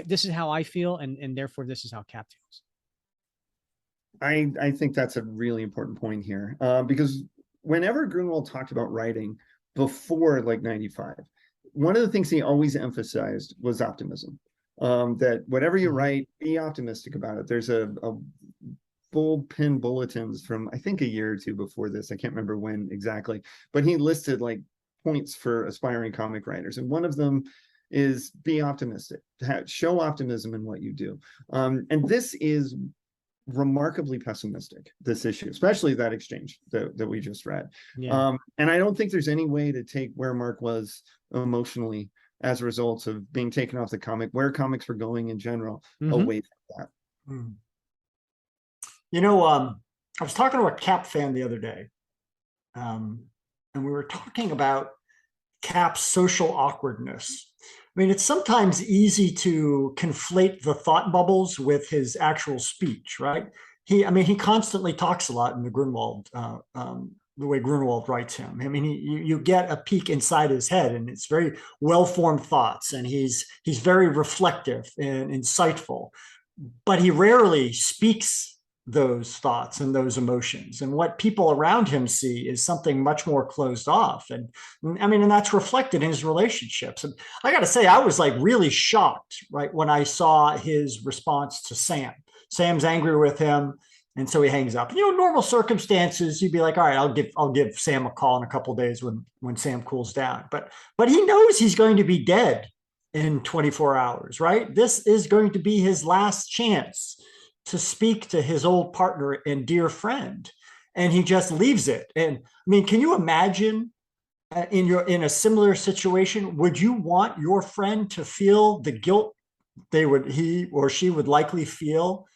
This is how I feel, and therefore this is how Cap feels. I think that's a really important point here, because whenever Gruenwald talked about writing before like 95, one of the things he always emphasized was optimism. That whatever you write, be optimistic about it. There's a bullpen bulletins from I think a year or two before this. I can't remember when exactly, but he listed like points for aspiring comic writers, and one of them is be optimistic, show optimism in what you do. And this is remarkably pessimistic, this issue, especially that exchange that we just read. Yeah. And I don't think there's any way to take where Mark was emotionally as a result of being taken off the comic, where comics were going in general, away from that. I was talking to a Cap fan the other day, and we were talking about Cap's social awkwardness. I mean, it's sometimes easy to conflate the thought bubbles with his actual speech, right? He constantly talks a lot in the Gruenwald, the way Gruenwald writes him. I mean, you get a peek inside his head, and it's very well-formed thoughts, and he's very reflective and insightful, but he rarely speaks those thoughts and those emotions. And what people around him see is something much more closed off. And that's reflected in his relationships. And I got to say, I was like really shocked, right, when I saw his response to Sam. Sam's angry with him, and so he hangs up. Normal circumstances, you'd be like, all right, I'll give Sam a call in a couple of days when Sam cools down. But he knows he's going to be dead in 24 hours, right? This is going to be his last chance to speak to his old partner and dear friend, and he just leaves it. And I mean, can you imagine in a similar situation, would you want your friend to feel the guilt he or she would likely feel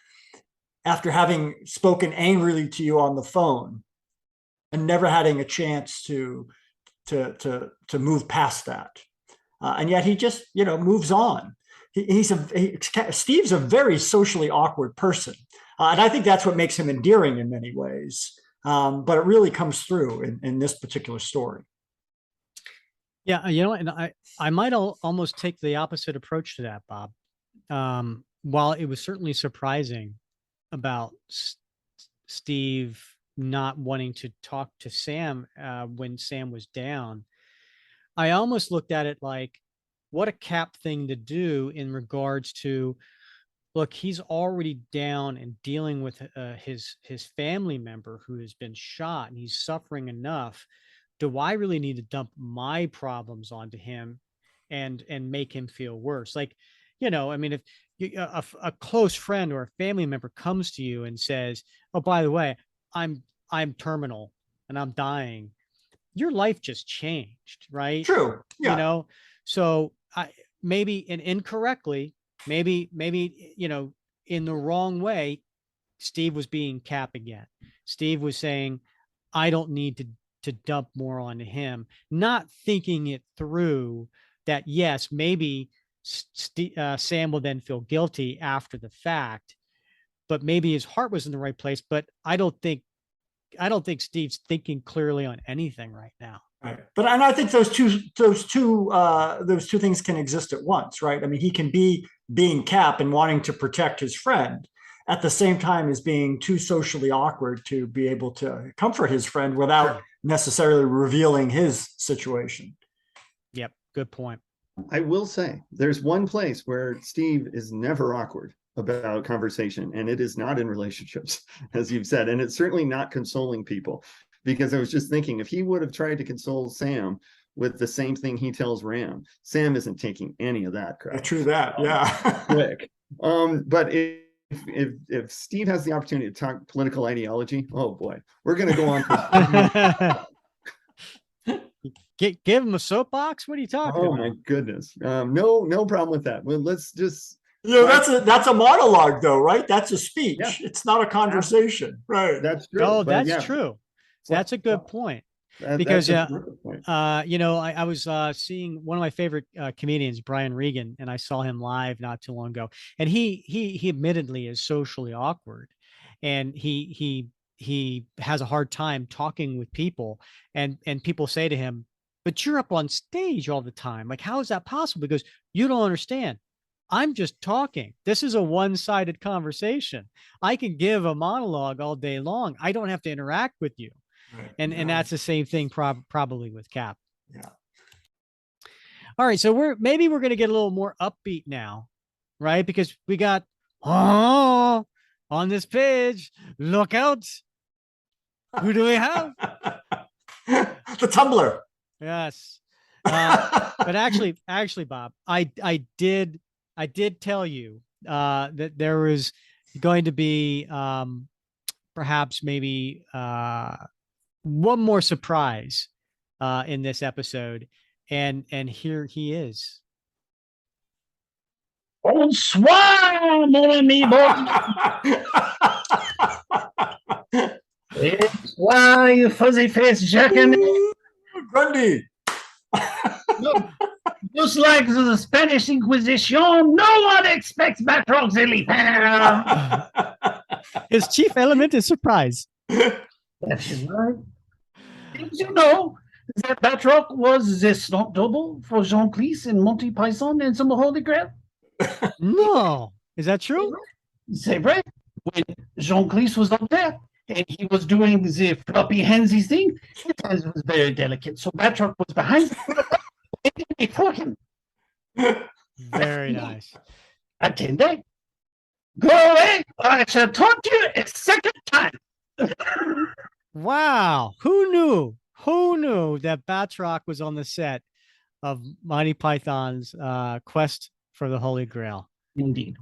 after having spoken angrily to you on the phone and never having a chance to move past that? And yet he just moves on. Steve's a very socially awkward person. And I think that's what makes him endearing in many ways. but it really comes through in this particular story. Yeah, and I might almost take the opposite approach to that, Bob. While it was certainly surprising about Steve not wanting to talk to Sam when Sam was down, I almost looked at it like, what a Cap thing to do in regards to, look, he's already down and dealing with his family member who has been shot, and he's suffering enough. Do I really need to dump my problems onto him and make him feel worse? Like, I mean, if a close friend or a family member comes to you and says, "Oh, by the way, I'm terminal and I'm dying," your life just changed, right? True. Yeah. So maybe, and incorrectly, maybe in the wrong way, Steve was being Cap again. Steve was saying, I don't need to dump more onto him, not thinking it through that, yes, maybe Sam will then feel guilty after the fact, but maybe his heart was in the right place. But I don't think Steve's thinking clearly on anything right now. Right. But and I think those two things can exist at once, right? I mean, he can be being Cap and wanting to protect his friend at the same time as being too socially awkward to be able to comfort his friend without necessarily revealing his situation. Yep, good point. I will say there's one place where Steve is never awkward about conversation, and it is not in relationships, as you've said, and it's certainly not consoling people, because I was just thinking, if he would have tried to console Sam with the same thing he tells Ram, Sam isn't taking any of that crap. True that, yeah. Quick. But if Steve has the opportunity to talk political ideology, oh boy, we're going to go on. Give him a soapbox. What are you talking about? Oh my goodness. No problem with that. Well, let's just. That's a monologue, though, right? That's a speech. Yeah. It's not a conversation, right? That's true. Oh, that's true. That's a good point. Because I was seeing one of my favorite comedians, Brian Regan, and I saw him live not too long ago, and he admittedly is socially awkward, and he has a hard time talking with people, and people say to him, "But you're up on stage all the time. Like, how is that possible?" Because you don't understand. I'm just talking. This is a one-sided conversation. I can give a monologue all day long. I don't have to interact with you. Right. And that's the same thing probably with Cap. Yeah. All right. So we're going to get a little more upbeat now, right? Because we got, on this page, look out. Who do we have? The Tumblr. Yes. But actually, Bob, I did tell you that there was going to be perhaps maybe one more surprise in this episode, and here he is. Bonsoir, mon ami. Bonsoir, you fuzzy face jackass. Grundy. Just like the Spanish Inquisition, no one expects Batrock's elite. His chief element is surprise. That's right. Did you know that Batrock was the stunt double for Jean Cleese in Monty Python and some Holy Grail? No. Is that true? C'est vrai. When Jean Cleese was up there and he was doing the floppy handsy thing, his hands was very delicate. So Batrock was behind before him. Very nice. Attendez. Go away, or I shall talk to you a second time. Wow. Who knew that Batroc was on the set of Monty Python's Quest for the Holy Grail? Indeed.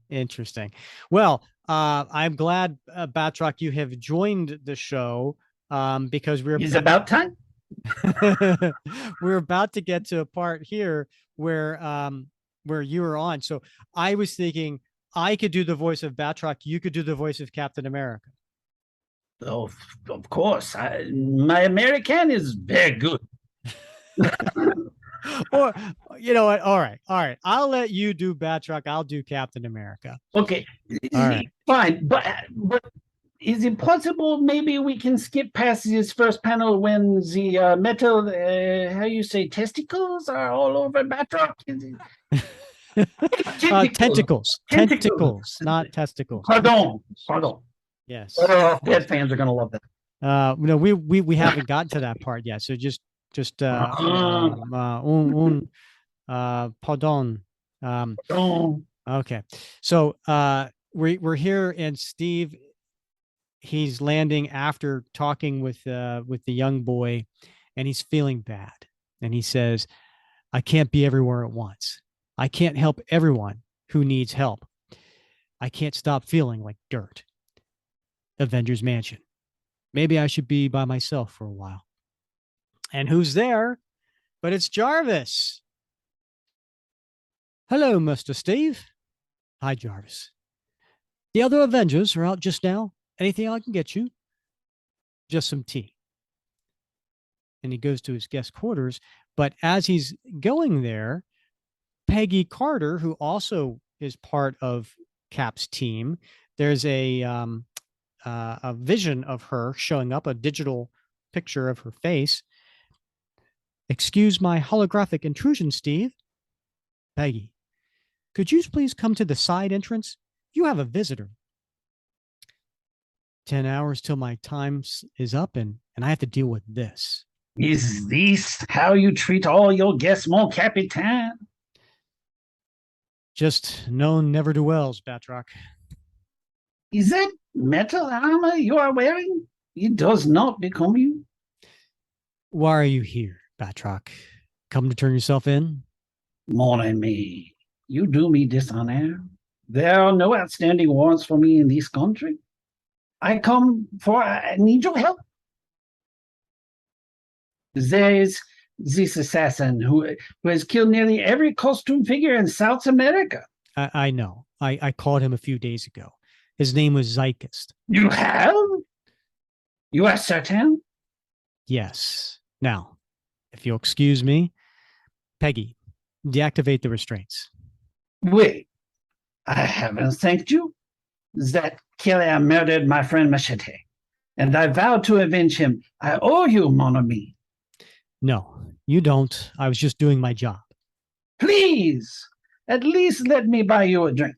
Interesting. Well, I'm glad, Batroc, you have joined the show because It's about time. we're about to get to a part here where you are on. So I was thinking I could do the voice of Batroc. You could do the voice of Captain America. Oh, of course. My American is very good. Or, you know what? All right. I'll let you do Batroc. I'll do Captain America. Okay. All right. Fine. But is it possible maybe we can skip past this first panel when the metal, how you say, testicles are all over Batroc? Tentacles, not testicles. Pardon. Yes. Dead fans are going to love that. No, we haven't gotten to that part yet. So just pardon. Okay. So we're here, and Steve, he's landing after talking with the young boy, and he's feeling bad. And he says, I can't be everywhere at once. I can't help everyone who needs help. I can't stop feeling like dirt. Avengers Mansion. Maybe I should be by myself for a while. And who's there? But it's Jarvis. Hello, Mr. Steve. Hi, Jarvis. The other Avengers are out just now. Anything I can get you? Just some tea. And he goes to his guest quarters. But as he's going there, Peggy Carter, who also is part of Cap's team, there's a vision of her showing up, a digital picture of her face. Excuse my holographic intrusion, Steve. Peggy, could you please come to the side entrance? You have a visitor. 10 hours till my time is up, and I have to deal with this. Is this how you treat all your guests, mon capitaine? Just known never-do-wells, Batroc. Is that metal armor you are wearing? It does not become you. Why are you here, Batroc? Come to turn yourself in? Mon ami, you do me dishonor. There are no outstanding warrants for me in this country. I need your help. There is this assassin who has killed nearly every costume figure in South America. I know. I called him a few days ago. His name was Zychist. You have? You are certain? Yes. Now, if you'll excuse me, Peggy, deactivate the restraints. Wait, I haven't thanked you. That killer murdered my friend Machete, and I vowed to avenge him. I owe you, mon ami. No, you don't. I was just doing my job. Please, at least let me buy you a drink.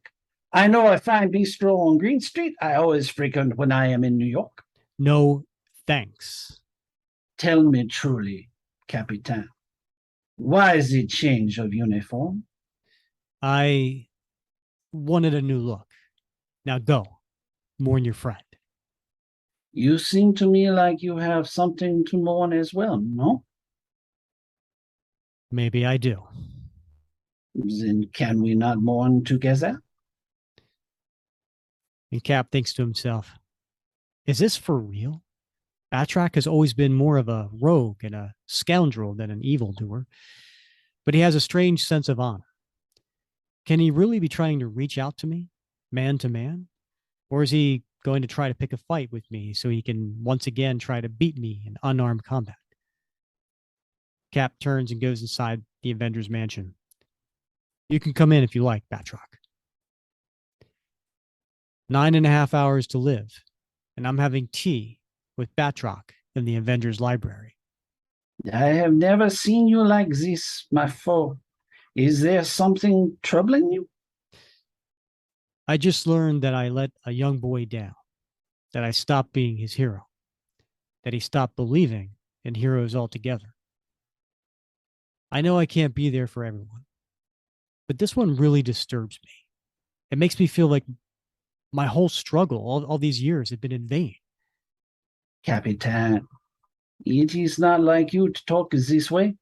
I know a fine bistro on Green Street I always frequent when I am in New York. No, thanks. Tell me truly, Capitan, why the change of uniform? I wanted a new look. Now go, mourn your friend. You seem to me like you have something to mourn as well, no? Maybe I do. Then can we not mourn together? And Cap thinks to himself, is this for real? Batroc has always been more of a rogue and a scoundrel than an evildoer, but he has a strange sense of honor. Can he really be trying to reach out to me, man to man? Or is he going to try to pick a fight with me so he can once again try to beat me in unarmed combat? Cap turns and goes inside the Avengers Mansion. You can come in if you like, Batroc. 9.5 hours to live, and I'm having tea with Batroc in the Avengers Library. I have never seen you like this, my foe. Is there something troubling you? I just learned that I let a young boy down, that I stopped being his hero, that he stopped believing in heroes altogether. I know I can't be there for everyone, but this one really disturbs me. It makes me feel like my whole struggle, all these years, have been in vain. Capitan, it is not like you to talk this way.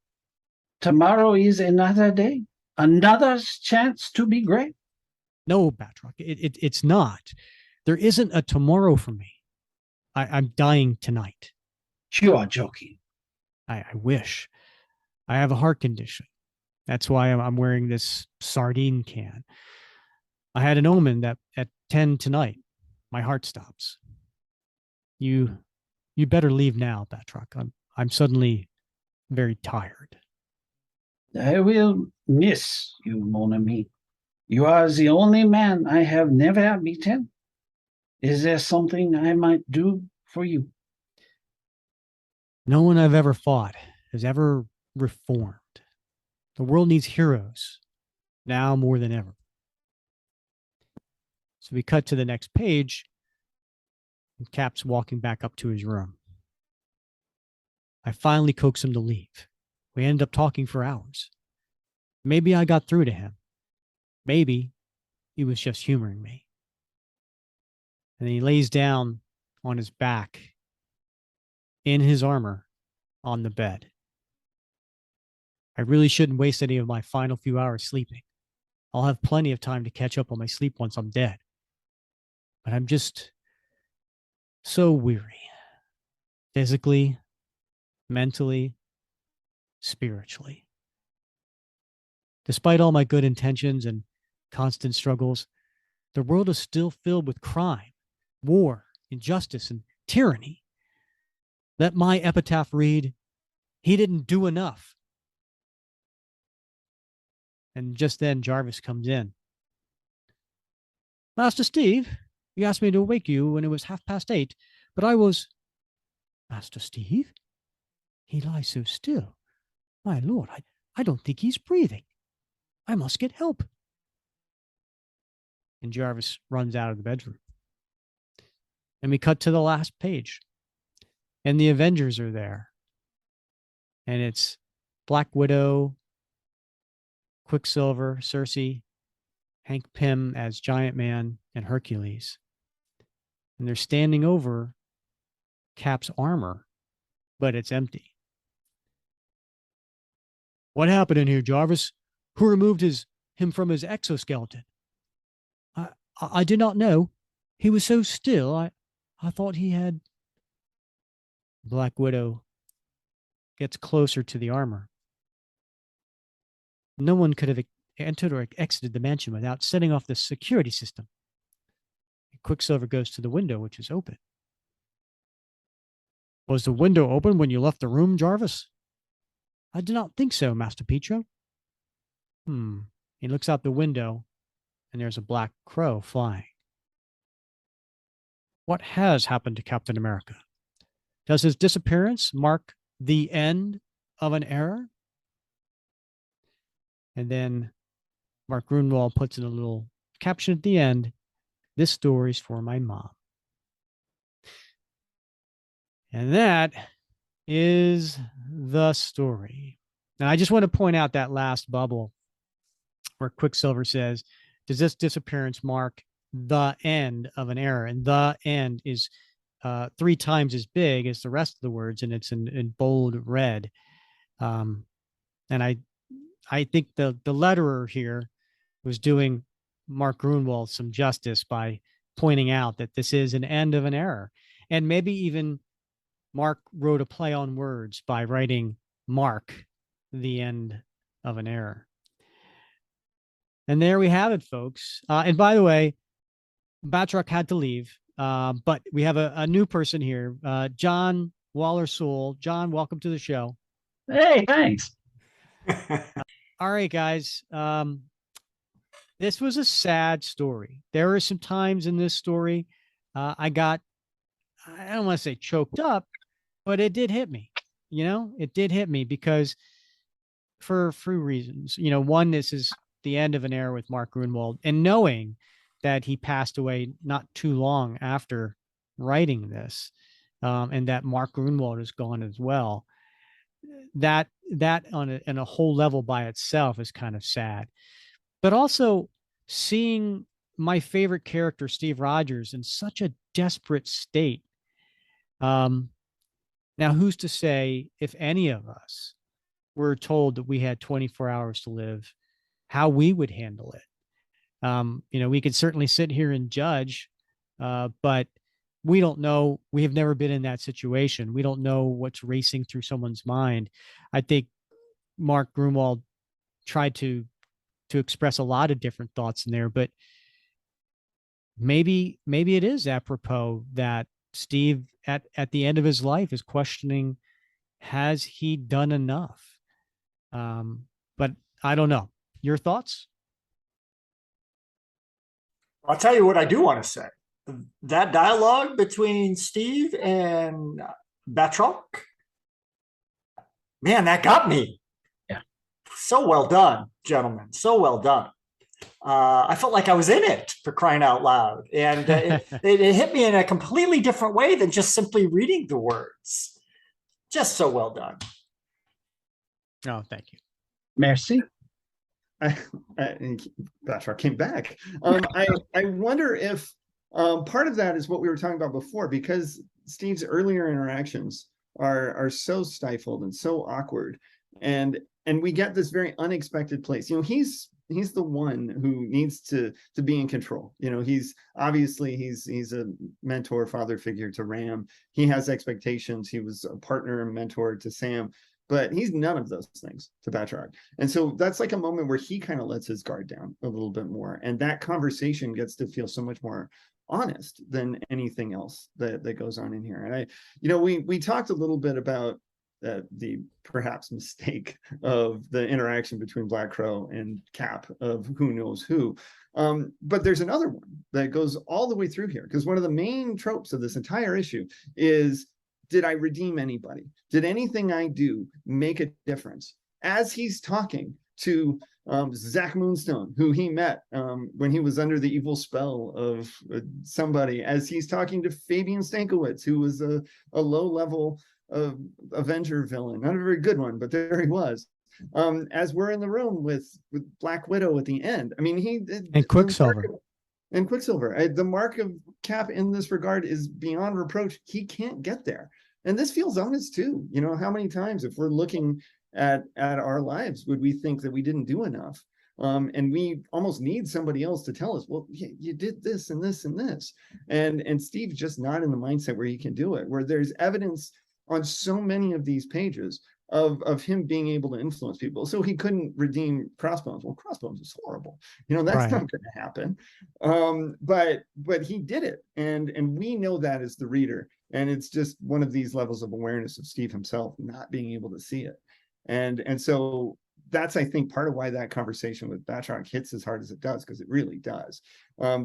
Tomorrow is another day, another chance to be great. No, Batroc, it's not. There isn't a tomorrow for me. I'm dying tonight. You are joking. I wish. I have a heart condition. That's why I'm wearing this sardine can. I had an omen that at 10 tonight, my heart stops. You better leave now, Batroc. I'm suddenly very tired. I will miss you, mon ami. You are the only man I have never beaten. Is there something I might do for you? No one I've ever fought has ever reformed. The world needs heroes now more than ever. So we cut to the next page, and Cap's walking back up to his room. I finally coax him to leave. We ended up talking for hours. Maybe I got through to him. Maybe he was just humoring me. And then he lays down on his back in his armor on the bed. I really shouldn't waste any of my final few hours sleeping. I'll have plenty of time to catch up on my sleep once I'm dead. But I'm just so weary. Physically, mentally, spiritually. Despite all my good intentions and constant struggles, the world is still filled with crime, war, injustice, and tyranny. Let my epitaph read, "He didn't do enough." And just then Jarvis comes in. "Master Steve, you asked me to wake you when it was 8:30, but I was..." "Master Steve? He lies so still. My lord, I don't think he's breathing. I must get help." And Jarvis runs out of the bedroom. And we cut to the last page. And the Avengers are there. And it's Black Widow, Quicksilver, Cersei, Hank Pym as Giant Man, and Hercules. And they're standing over Cap's armor, but it's empty. "What happened in here, Jarvis? Who removed him from his exoskeleton?" I did not know. He was so still. I thought he had..." Black Widow gets closer to the armor. "No one could have entered or exited the mansion without setting off the security system." Quicksilver goes to the window, which is open. "Was the window open when you left the room, Jarvis?" "I do not think so, Master Pietro." He looks out the window, and there's a black crow flying. What has happened to Captain America? Does his disappearance mark the end of an era? And then Mark Gruenwald puts in a little caption at the end, "This story's for my mom." And that is the story. And I just want to point out that last bubble where Quicksilver says, "Does this disappearance mark the end of an era?" And the end is 3 times as big as the rest of the words, and it's in bold red. And I think the letterer here was doing Mark Gruenwald some justice by pointing out that this is an end of an era. And maybe even Mark wrote a play on words by writing "Mark, the end of an era." And there we have it, folks. And by the way, Batroc had to leave, but we have a new person here, John Waller-Soul. John, welcome to the show. Hey, thanks. All right, guys. This was a sad story. There were some times in this story I don't want to say choked up, but it did hit me. It did hit me because for a few reasons. One, this is the end of an era with Mark Gruenwald, and knowing that he passed away not too long after writing this, and that Mark Gruenwald is gone as well. That on a whole level by itself is kind of sad. But also seeing my favorite character, Steve Rogers, in such a desperate state. Now, who's to say if any of us were told that we had 24 hours to live, how we would handle it? We could certainly sit here and judge, but we don't know. We have never been in that situation. We don't know what's racing through someone's mind. I think Mark Gruenwald tried to express a lot of different thoughts in there, but maybe it is apropos that Steve at the end of his life is questioning, has he done enough? But I don't know. Your thoughts? I'll tell you what I do want to say. that dialogue between Steve and Batroc, man, that got me. Yeah. So well done, gentlemen. So well done. I felt like I was in it, for crying out loud. And it hit me in a completely different way than just simply reading the words. Just so well done. Oh, thank you. Merci. Batroc came back. I wonder if part of that is what we were talking about before, because Steve's earlier interactions are so stifled and so awkward, and we get this very unexpected place. He's the one who needs to be in control. He's obviously he's a mentor, father figure to Ram. He has expectations. He was a partner and mentor to Sam, but he's none of those things to Batroc. And so that's like a moment where he kind of lets his guard down a little bit more. And that conversation gets to feel so much more honest than anything else that goes on in here. And we talked a little bit about the perhaps mistake of the interaction between Black Crow and Cap of who knows who. But there's another one that goes all the way through here, because one of the main tropes of this entire issue is, did I redeem anybody? Did anything I do make a difference? As he's talking to Zach Moonstone, who he met when he was under the evil spell of somebody, as he's talking to Fabian Stankiewicz, who was a low-level Avenger villain, not a very good one, but there he was. As we're in the room with Black Widow at the end. I mean, and Quicksilver. And Quicksilver, the mark of Cap in this regard is beyond reproach. He can't get there. And this feels honest too. How many times, if we're looking at our lives, would we think that we didn't do enough? And we almost need somebody else to tell us, well, you did this and this and this. And Steve's just not in the mindset where he can do it, where there's evidence on so many of these pages of him being able to influence people. So he couldn't redeem Crossbones. Well, Crossbones is horrible. That's right. Not going to happen. But he did it. And we know that as the reader. And it's just one of these levels of awareness of Steve himself not being able to see it. And so that's, I think, part of why that conversation with Batroc hits as hard as it does, because it really does.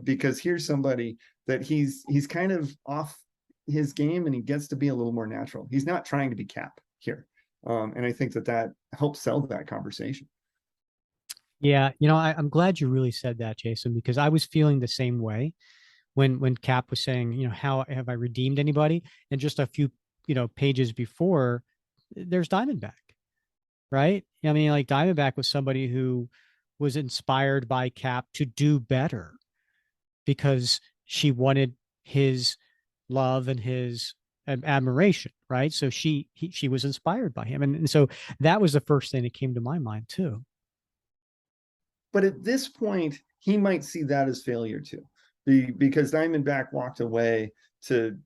Because here's somebody that he's kind of off his game, and he gets to be a little more natural. He's not trying to be Cap here. And I think that helps sell that conversation. Yeah, I'm glad you really said that, Jason, because I was feeling the same way when Cap was saying, how have I redeemed anybody? And just a few, pages before, there's Diamondback, right? I mean, like, Diamondback was somebody who was inspired by Cap to do better because she wanted his love and his admiration, right? So she was inspired by him, and so that was the first thing that came to my mind too. But at this point, he might see that as failure too, because Diamondback walked away to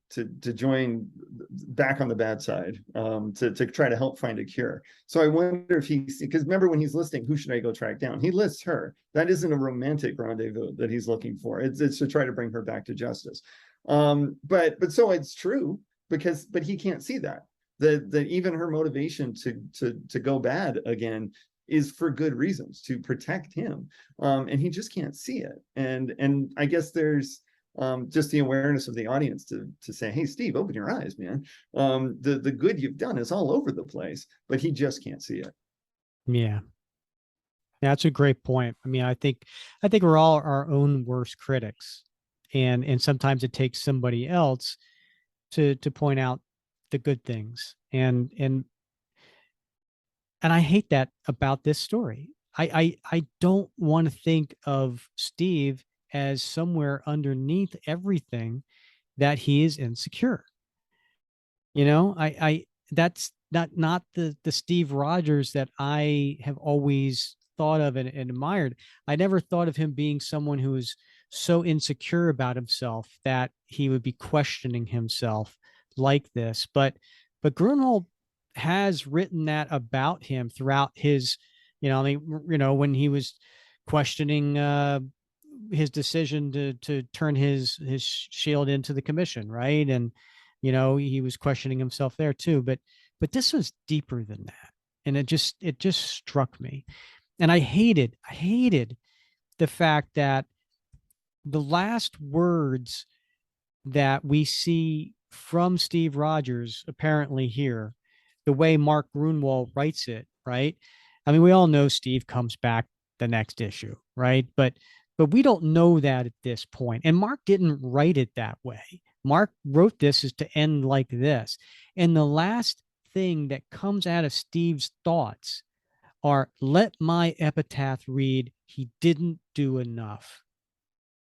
join back on the bad side, to try to help find a cure. So I wonder if because remember when he's listing who should I go track down, he lists her. That isn't a romantic rendezvous that he's looking for. It's to try to bring her back to justice. But so it's true, but he can't see that even her motivation to go bad again is for good reasons, to protect him. And he just can't see it. And I guess there's just the awareness of the audience to say, hey, Steve, open your eyes, man. The good you've done is all over the place, but he just can't see it. Yeah. That's a great point. I mean, I think we're all our own worst critics. And sometimes it takes somebody else to point out the good things. And I hate that about this story. I don't want to think of Steve as somewhere underneath everything that he is insecure. That's not the Steve Rogers that I have always thought of and admired. I never thought of him being someone who is so insecure about himself that he would be questioning himself like this. But Gruenwald has written that about him throughout his, when he was questioning his decision to turn his shield into the commission, right? And he was questioning himself there too. But this was deeper than that, and it just struck me, and I hated the fact that the last words that we see from Steve Rogers apparently here, the way Mark Gruenwald writes it, right? I mean, we all know Steve comes back the next issue, right? But we don't know that at this point. And Mark didn't write it that way. Mark wrote this as to end like this. And the last thing that comes out of Steve's thoughts are, let my epitaph read, he didn't do enough.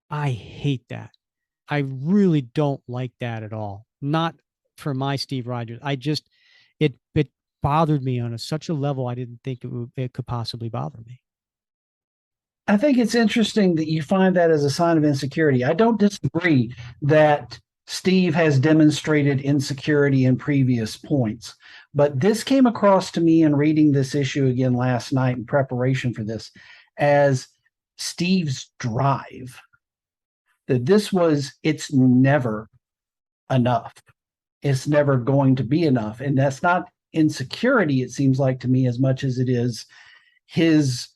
I hate that. I really don't like that at all. Not for my Steve Rogers. It bothered me on such a level I didn't think it could possibly bother me. I think it's interesting that you find that as a sign of insecurity. I don't disagree that Steve has demonstrated insecurity in previous points, but this came across to me in reading this issue again last night in preparation for this as Steve's drive. That it's never enough. It's never going to be enough. And that's not insecurity, it seems like to me, as much as it is his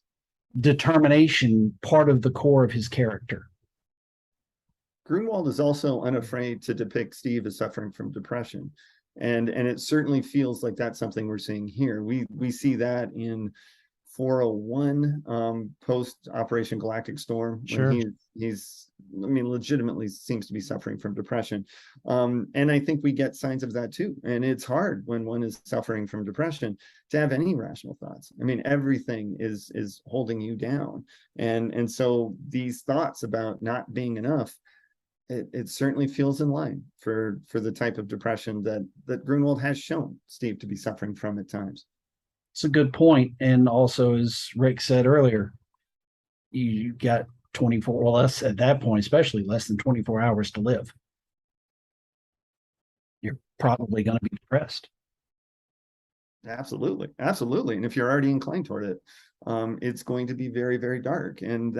determination, part of the core of his character. Gruenwald is also unafraid to depict Steve as suffering from depression. And it certainly feels like that's something we're seeing here. We see that in 401 post Operation Galactic Storm. Sure. He's legitimately seems to be suffering from depression. And I think we get signs of that too. And it's hard when one is suffering from depression to have any rational thoughts. I mean, everything is holding you down. And so these thoughts about not being enough, it certainly feels in line for the type of depression that Gruenwald has shown Steve to be suffering from at times. It's a good point. And also, as Rick said earlier, you got 24 or less at that point, especially less than 24 hours to live. You're probably going to be depressed. Absolutely. Absolutely. And if you're already inclined toward it, it's going to be very, very dark. And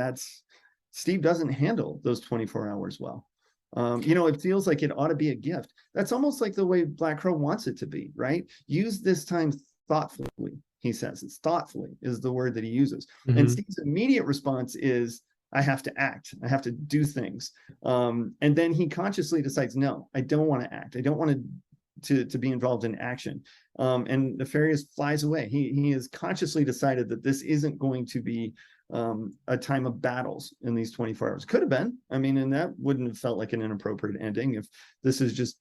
Steve doesn't handle those 24 hours well. It feels like it ought to be a gift. That's almost like the way Black Crow wants it to be, right? Use this time thoughtfully, he says. It's thoughtfully is the word that he uses. Mm-hmm. And Steve's immediate response is, I have to act. I have to do things. And then he consciously decides, no, I don't want to act. I don't want to be involved in action. And Nefarious flies away. He has consciously decided that this isn't going to be a time of battles in these 24 hours. Could have been. I mean, and that wouldn't have felt like an inappropriate ending if this is just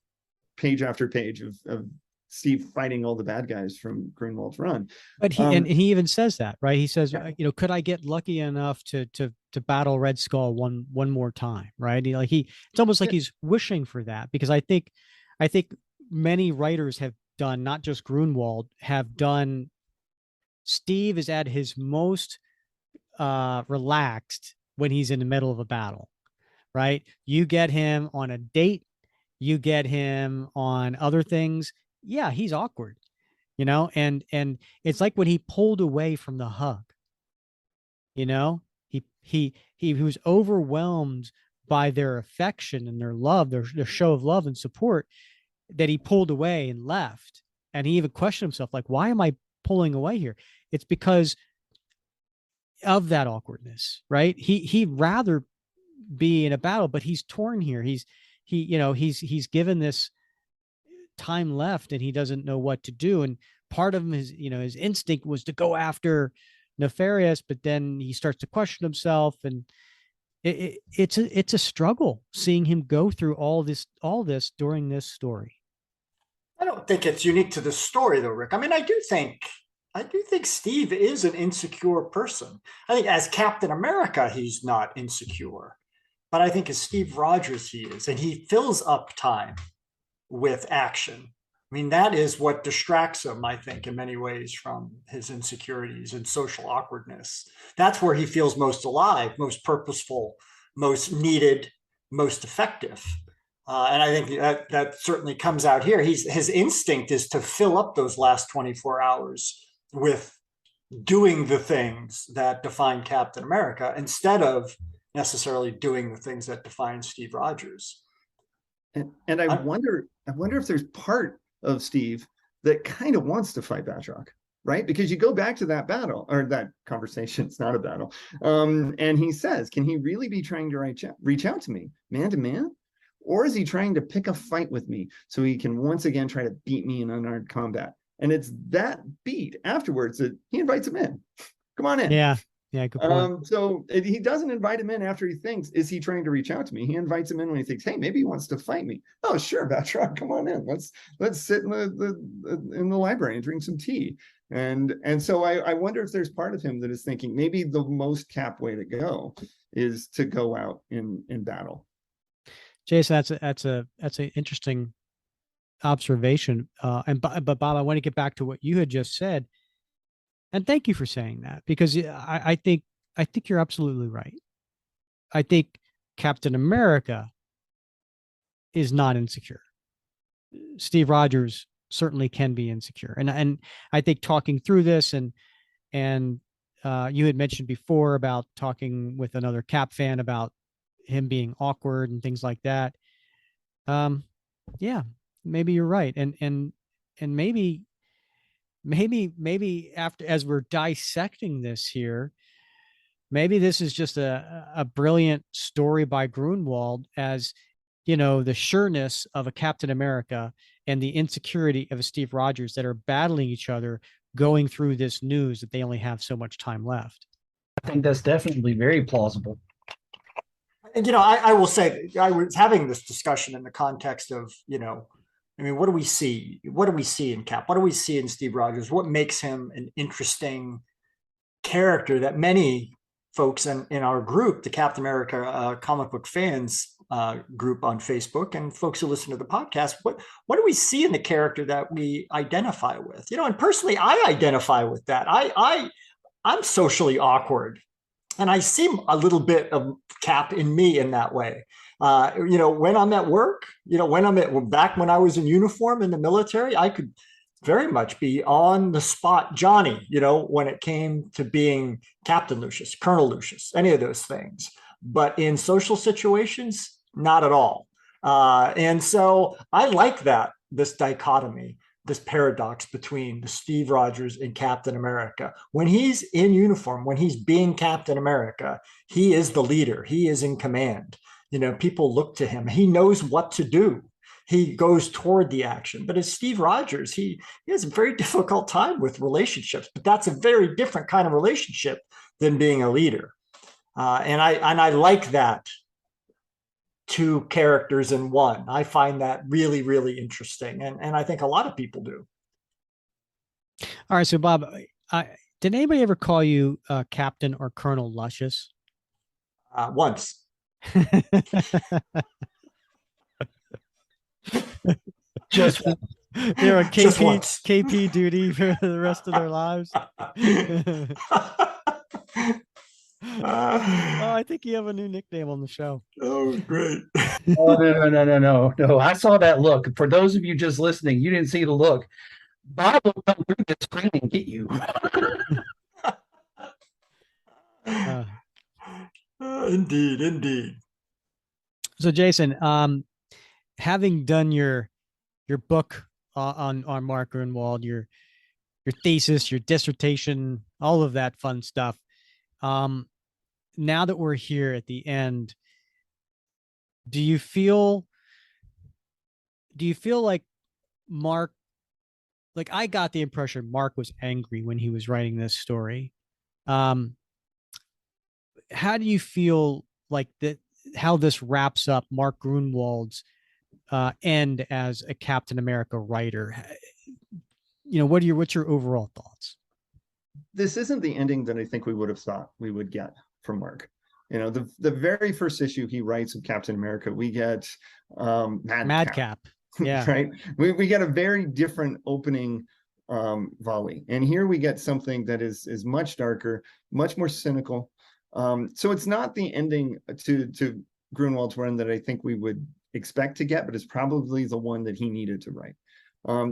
page after page of Steve fighting all the bad guys from Gruenwald's run. But he even says that, right? He says, could I get lucky enough to battle Red Skull one more time, right? It's almost like he's wishing for that, because I think many writers have done, not just Gruenwald, have done. Steve is at his most relaxed when he's in the middle of a battle, right? You get him on a date, you get him on other things. Yeah, he's awkward, and it's like when he pulled away from the hug, he was overwhelmed by their affection and their love, their show of love and support, that he pulled away and left. And he even questioned himself, like, why am I pulling away here? It's because of that awkwardness, right? He'd rather be in a battle, but he's torn here. He's given this time left and he doesn't know what to do. And part of him is, his instinct was to go after Nefarious, but then he starts to question himself, and it's a struggle seeing him go through all this during this story. I don't think it's unique to the story though, Rick. I mean, I do think Steve is an insecure person. I think as Captain America, he's not insecure, but I think as Steve Rogers, he is, and he fills up time with action. I mean, that is what distracts him, I think, in many ways from his insecurities and social awkwardness. That's where he feels most alive, most purposeful, most needed, most effective. And I think that certainly comes out here. His instinct is to fill up those last 24 hours with doing the things that define Captain America instead of necessarily doing the things that define Steve Rogers. And I wonder if there's part of Steve that kind of wants to fight Batroc, right? Because you go back to that battle or that conversation, it's not a battle. And he says, can he really be trying to reach out to me man to man? Or is he trying to pick a fight with me so he can once again try to beat me in unarmed combat? And it's that beat afterwards that he invites him in. Come on in. Yeah. Yeah. Good point. So he doesn't invite him in after he thinks, is he trying to reach out to me? He invites him in when he thinks, hey, maybe he wants to fight me. Oh, sure, Batroc, come on in. Let's sit in the library and drink some tea. And so I wonder if there's part of him that is thinking maybe the most Cap way to go is to go out in battle. Jason, that's an interesting observation. But Bob, I want to get back to what you had just said, and thank you for saying that, because I think you're absolutely right. I think Captain America is not insecure. Steve Rogers certainly can be insecure, and I think talking through this and you had mentioned before about talking with another Cap fan about him being awkward and things like that. Yeah, maybe you're right. And maybe after, as we're dissecting this here, maybe this is just a brilliant story by Gruenwald, as you know, the sureness of a Captain America and the insecurity of a Steve Rogers that are battling each other, going through this news that they only have so much time left. I think that's definitely very plausible. And, I will say, I was having this discussion in the context of, I mean, what do we see? What do we see in Cap? What do we see in Steve Rogers? What makes him an interesting character that many folks in our group, the Captain America comic book fans group on Facebook, and folks who listen to the podcast, what do we see in the character that we identify with? And personally, I identify with that. I'm socially awkward, and I see a little bit of Cap in me in that way. When I'm at work, back when I was in uniform in the military, I could very much be on the spot Johnny, when it came to being Captain Lucius, Colonel Lucius, any of those things. But in social situations, not at all. And so I like this dichotomy, this paradox between the Steve Rogers and Captain America. When he's in uniform, when he's being Captain America, he is the leader. He is in command. People look to him. He knows what to do. He goes toward the action. But as Steve Rogers, he has a very difficult time with relationships, but that's a very different kind of relationship than being a leader. And I like that, two characters in one. I find that really, really interesting. And I think a lot of people do. All right. So Bob, did anybody ever call you Captain or Colonel Luscious? Once. Just they're on KP duty for the rest of their lives. I think you have a new nickname on the show. Oh, great. Oh, no. I saw that look. For those of you just listening, you didn't see the look. Bob will come through the screen and get you. Indeed. So Jason, having done your book on Mark Gruenwald, your thesis, your dissertation, all of that fun stuff, now that we're here at the end, do you feel like Mark, like I got the impression Mark was angry when he was writing this story. How do you feel like that, how this wraps up Mark Gruenwald's end as a Captain America writer? What's your overall thoughts? This isn't the ending that I think we would have thought we would get from Mark. The very first issue he writes of Captain America, we get Madcap. Yeah. Right. We get a very different opening volley. And here we get something that is much darker, much more cynical. So it's not the ending to Gruenwald's run that I think we would expect to get, but it's probably the one that he needed to write.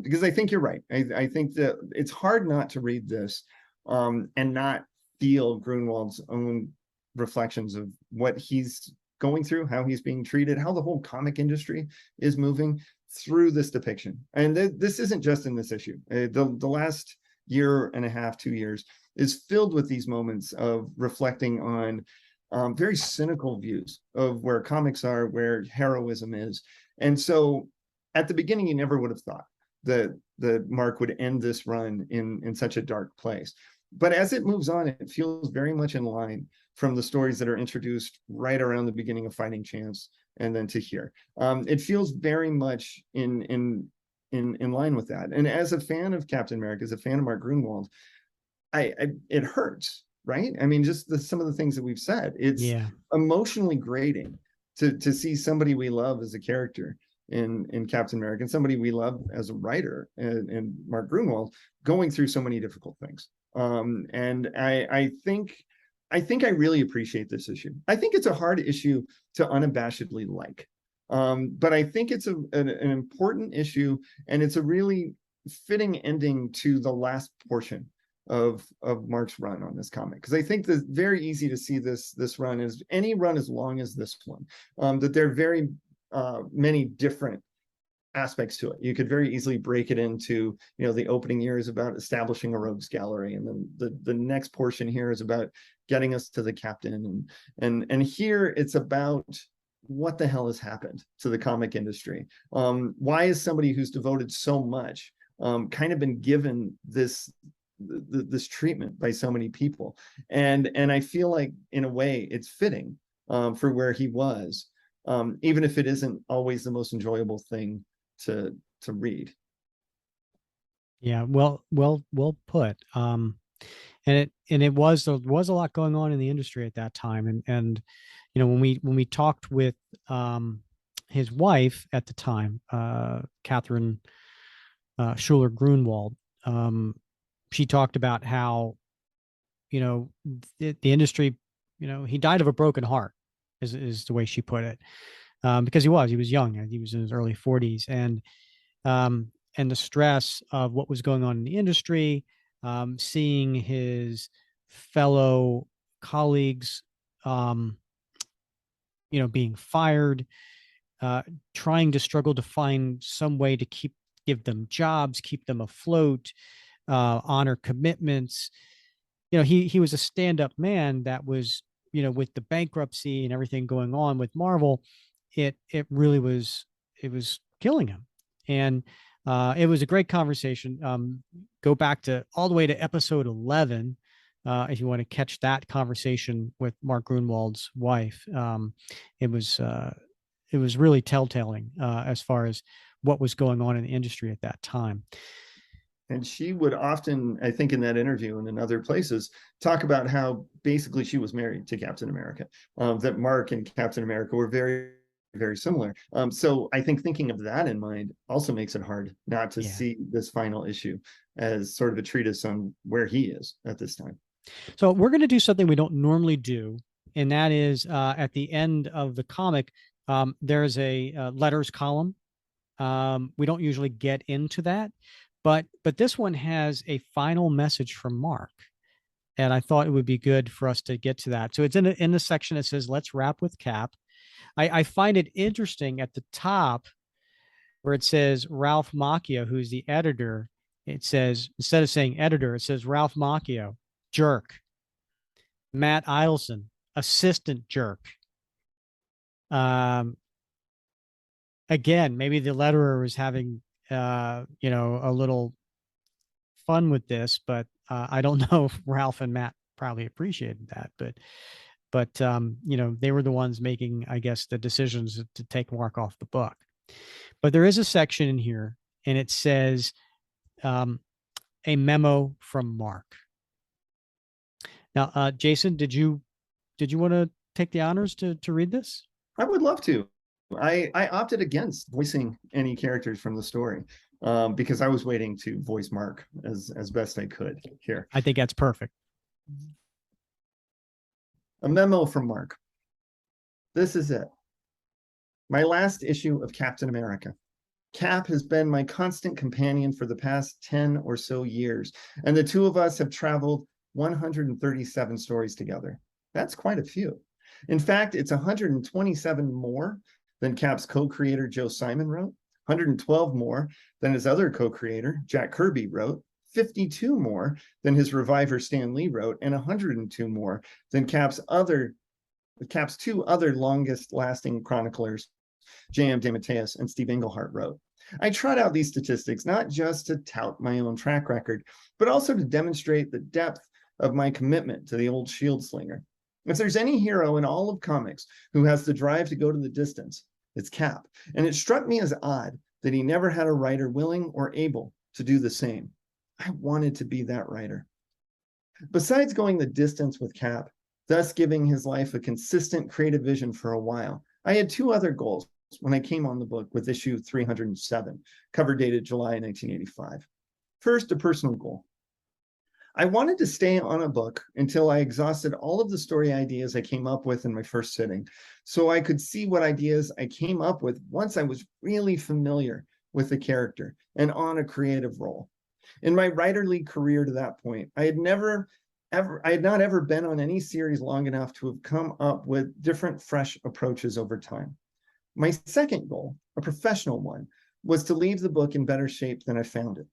Because I think you're right. I think that it's hard not to read this and not feel Gruenwald's own reflections of what he's going through, how he's being treated, how the whole comic industry is moving through this depiction. And this isn't just in this issue. The last year and a half, 2 years is filled with these moments of reflecting on very cynical views of where comics are, where heroism is. And so at the beginning, you never would have thought that Mark would end this run in such a dark place. But as it moves on, it feels very much in line from the stories that are introduced right around the beginning of Fighting Chance and then to here. It feels very much in line with that. And as a fan of Captain America, as a fan of Mark Gruenwald, it hurts, right? I mean, just some of the things that we've said, it's emotionally grating to see somebody we love as a character in Captain America and somebody we love as a writer and Mark Gruenwald going through so many difficult things. And I think I really appreciate this issue. I think it's a hard issue to unabashedly like. But I think it's an important issue, and it's a really fitting ending to the last portion of Mark's run on this comic, because I think it's very easy to see this run as any run as long as this one, that there are very many different aspects to it. You could very easily break it into, the opening year is about establishing a rogues gallery, and then the next portion here is about getting us to the captain, and here it's about what the hell has happened to the comic industry. Why is somebody who's devoted so much kind of been given this treatment by so many people? And I feel like in a way it's fitting for where he was, even if it isn't always the most enjoyable thing to read. Yeah, well put. And there was a lot going on in the industry at that time, and when we talked with his wife at the time, Catherine Schuler Grunwald, she talked about how the industry, he died of a broken heart, is the way she put it, because he was young, and he was in his early 40s, and the stress of what was going on in the industry, seeing his fellow colleagues, being fired, trying to struggle to find some way to give them jobs, keep them afloat, honor commitments. He was a stand-up man that was, with the bankruptcy and everything going on with Marvel, it really was, it was killing him. And it was a great conversation. Go back all the way to episode 11 if you want to catch that conversation with Mark Gruenwald's wife. It was really telltale as far as what was going on in the industry at that time. And she would often, I think in that interview and in other places, talk about how basically she was married to Captain America, that Mark and Captain America were very, very similar. So I think thinking of that in mind also makes it hard not to see this final issue as sort of a treatise on where he is at this time. So we're going to do something we don't normally do, and that is at the end of the comic, there's a letters column. We don't usually get into that, but this one has a final message from Mark, and I thought it would be good for us to get to that. So it's in the section that says, "Let's wrap with Cap." I find it interesting at the top where it says Ralph Macchio, who's the editor. It says, instead of saying editor, it says Ralph Macchio, jerk. Matt Idelson, assistant jerk. Again, maybe the letterer was having, a little fun with this, but I don't know if Ralph and Matt probably appreciated that, but they were the ones making, I guess, the decisions to take Mark off the book. But there is a section in here, and it says a memo from Mark. Now, Jason, did you want to take the honors to read this? I would love to. I opted against voicing any characters from the story because I was waiting to voice Mark as best I could here. I think that's perfect. A memo from Mark. This is it. My last issue of Captain America. Cap has been my constant companion for the past 10 or so years, and the two of us have traveled 137 stories together. That's quite a few. In fact, it's 127 more than Cap's co-creator Joe Simon wrote, 112 more than his other co-creator Jack Kirby wrote, 52 more than his reviver Stan Lee wrote, and 102 more than Cap's other with Cap's two other longest lasting chroniclers, J.M. DeMatteis and Steve Englehart, wrote. I trot out these statistics not just to tout my own track record, but also to demonstrate the depth of my commitment to the old shield slinger. If there's any hero in all of comics who has the drive to go to the distance, it's Cap. And it struck me as odd that he never had a writer willing or able to do the same. I wanted to be that writer. Besides going the distance with Cap, thus giving his life a consistent creative vision for a while, I had two other goals when I came on the book with issue 307, cover dated July 1985. First, a personal goal. I wanted to stay on a book until I exhausted all of the story ideas I came up with in my first sitting, so I could see what ideas I came up with once I was really familiar with the character and on a creative role. In my writerly career to that point, I had not ever been on any series long enough to have come up with different, fresh approaches over time. My second goal, a professional one, was to leave the book in better shape than I found it,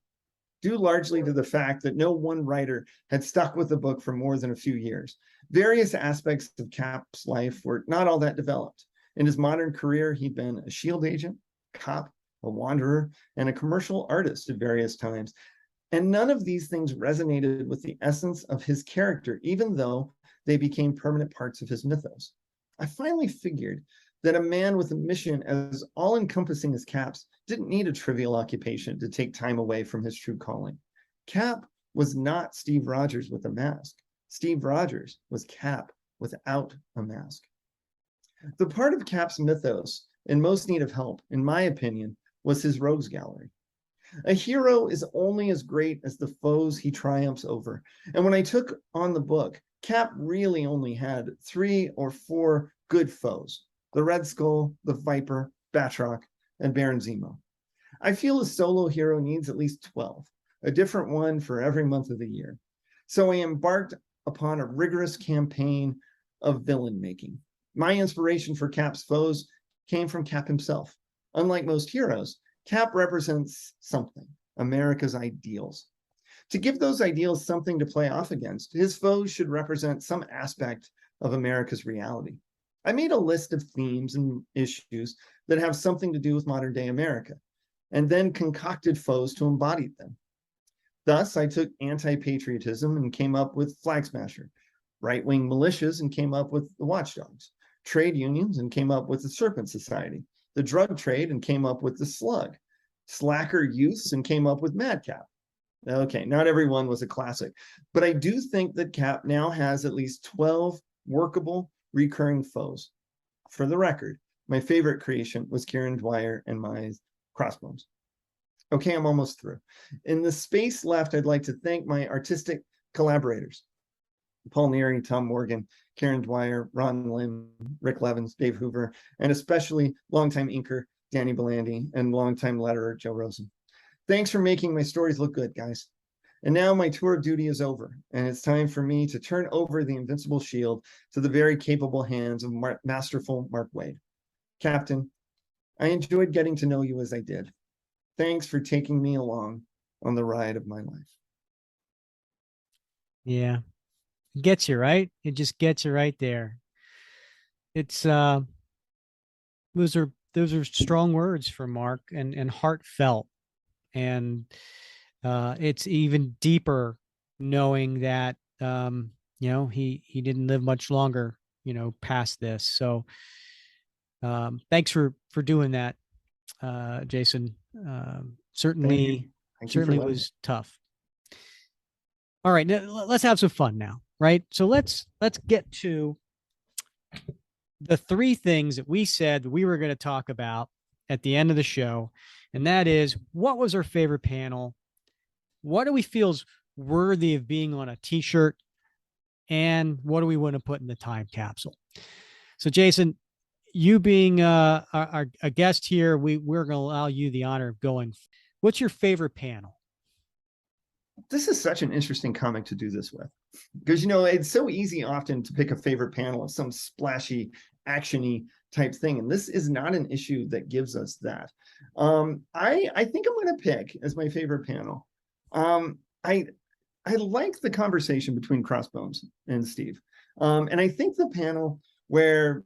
due largely to the fact that no one writer had stuck with the book for more than a few years. Various aspects of Cap's life were not all that developed. In his modern career, he'd been a shield agent, cop, a wanderer, and a commercial artist at various times. And none of these things resonated with the essence of his character, even though they became permanent parts of his mythos. I finally figured that a man with a mission as all-encompassing as Cap's didn't need a trivial occupation to take time away from his true calling. Cap was not Steve Rogers with a mask. Steve Rogers was Cap without a mask. The part of Cap's mythos in most need of help, in my opinion, was his rogues gallery. A hero is only as great as the foes he triumphs over. And when I took on the book, Cap really only had 3 or 4 good foes: the Red Skull, the Viper, Batroc, and Baron Zemo. I feel a solo hero needs at least 12, a different one for every month of the year. So I embarked upon a rigorous campaign of villain making. My inspiration for Cap's foes came from Cap himself. Unlike most heroes, Cap represents something, America's ideals. To give those ideals something to play off against, his foes should represent some aspect of America's reality. I made a list of themes and issues that have something to do with modern day America, and then concocted foes to embody them. Thus, I took anti-patriotism and came up with Flag Smasher, right-wing militias and came up with the Watchdogs, trade unions and came up with the Serpent Society, the drug trade and came up with the Slug, slacker youths and came up with Madcap. Okay, not everyone was a classic, but I do think that Cap now has at least 12 workable recurring foes. For the record, my favorite creation was Kieran Dwyer and my Crossbones. Okay, I'm almost through. In the space left, I'd like to thank my artistic collaborators: Paul Neary, Tom Morgan, Kieran Dwyer, Ron Lim, Rick Levins, Dave Hoover, and especially longtime inker Danny Belandi and longtime letterer Joe Rosen. Thanks for making my stories look good, guys. And now my tour of duty is over, and it's time for me to turn over the invincible shield to the very capable hands of masterful Mark Waid. Captain, I enjoyed getting to know you as I did. Thanks for taking me along on the ride of my life. Yeah. It gets you, right? It just gets you right there. It's those are strong words from Mark and heartfelt. And it's even deeper knowing that he didn't live much longer, past this. So thanks for doing that, Jason. Certainly was tough. All right, now let's have some fun now, right? So let's get to the 3 things that we said that we were going to talk about at the end of the show. And that is, what was our favorite panel? What do we feel is worthy of being on a t-shirt? And what do we want to put in the time capsule? So Jason, you being a guest here, we're going to allow you the honor of going. What's your favorite panel? This is such an interesting comic to do this with, because, it's so easy often to pick a favorite panel of some splashy, actiony type thing. And this is not an issue that gives us that. I think I'm going to pick as my favorite panel. I like the conversation between Crossbones and Steve. And I think the panel where,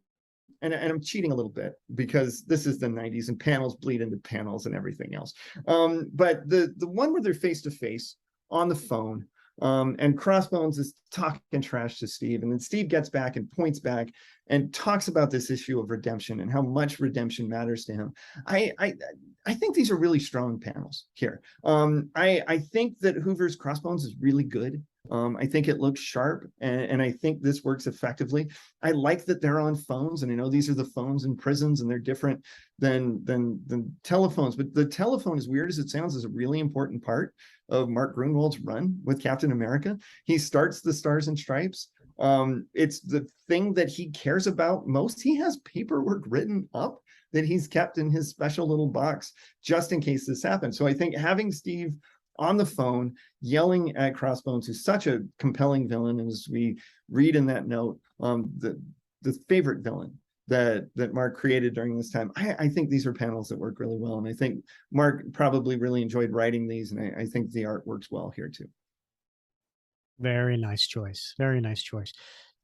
and I'm cheating a little bit because this is the 90s and panels bleed into panels and everything else. But the one where they're face to face on the phone, and Crossbones is talking trash to Steve, and then Steve gets back and points back and talks about this issue of redemption and how much redemption matters to him. I think these are really strong panels here. I think that Hoover's Crossbones is really good. I think it looks sharp, and I think this works effectively. I like that they're on phones, and I know these are the phones in prisons, and they're different than telephones. But the telephone, as weird as it sounds, is a really important part of Mark Gruenwald's run with Captain America. He starts the Stars and Stripes. It's the thing that he cares about most. He has paperwork written up that he's kept in his special little box just in case this happens. So I think having Steve on the phone yelling at Crossbones, who's such a compelling villain, and as we read in that note, the favorite villain that Mark created during this time, I think these are panels that work really well, and I think Mark probably really enjoyed writing these, and I think the art works well here too. Very nice choice. Very nice choice.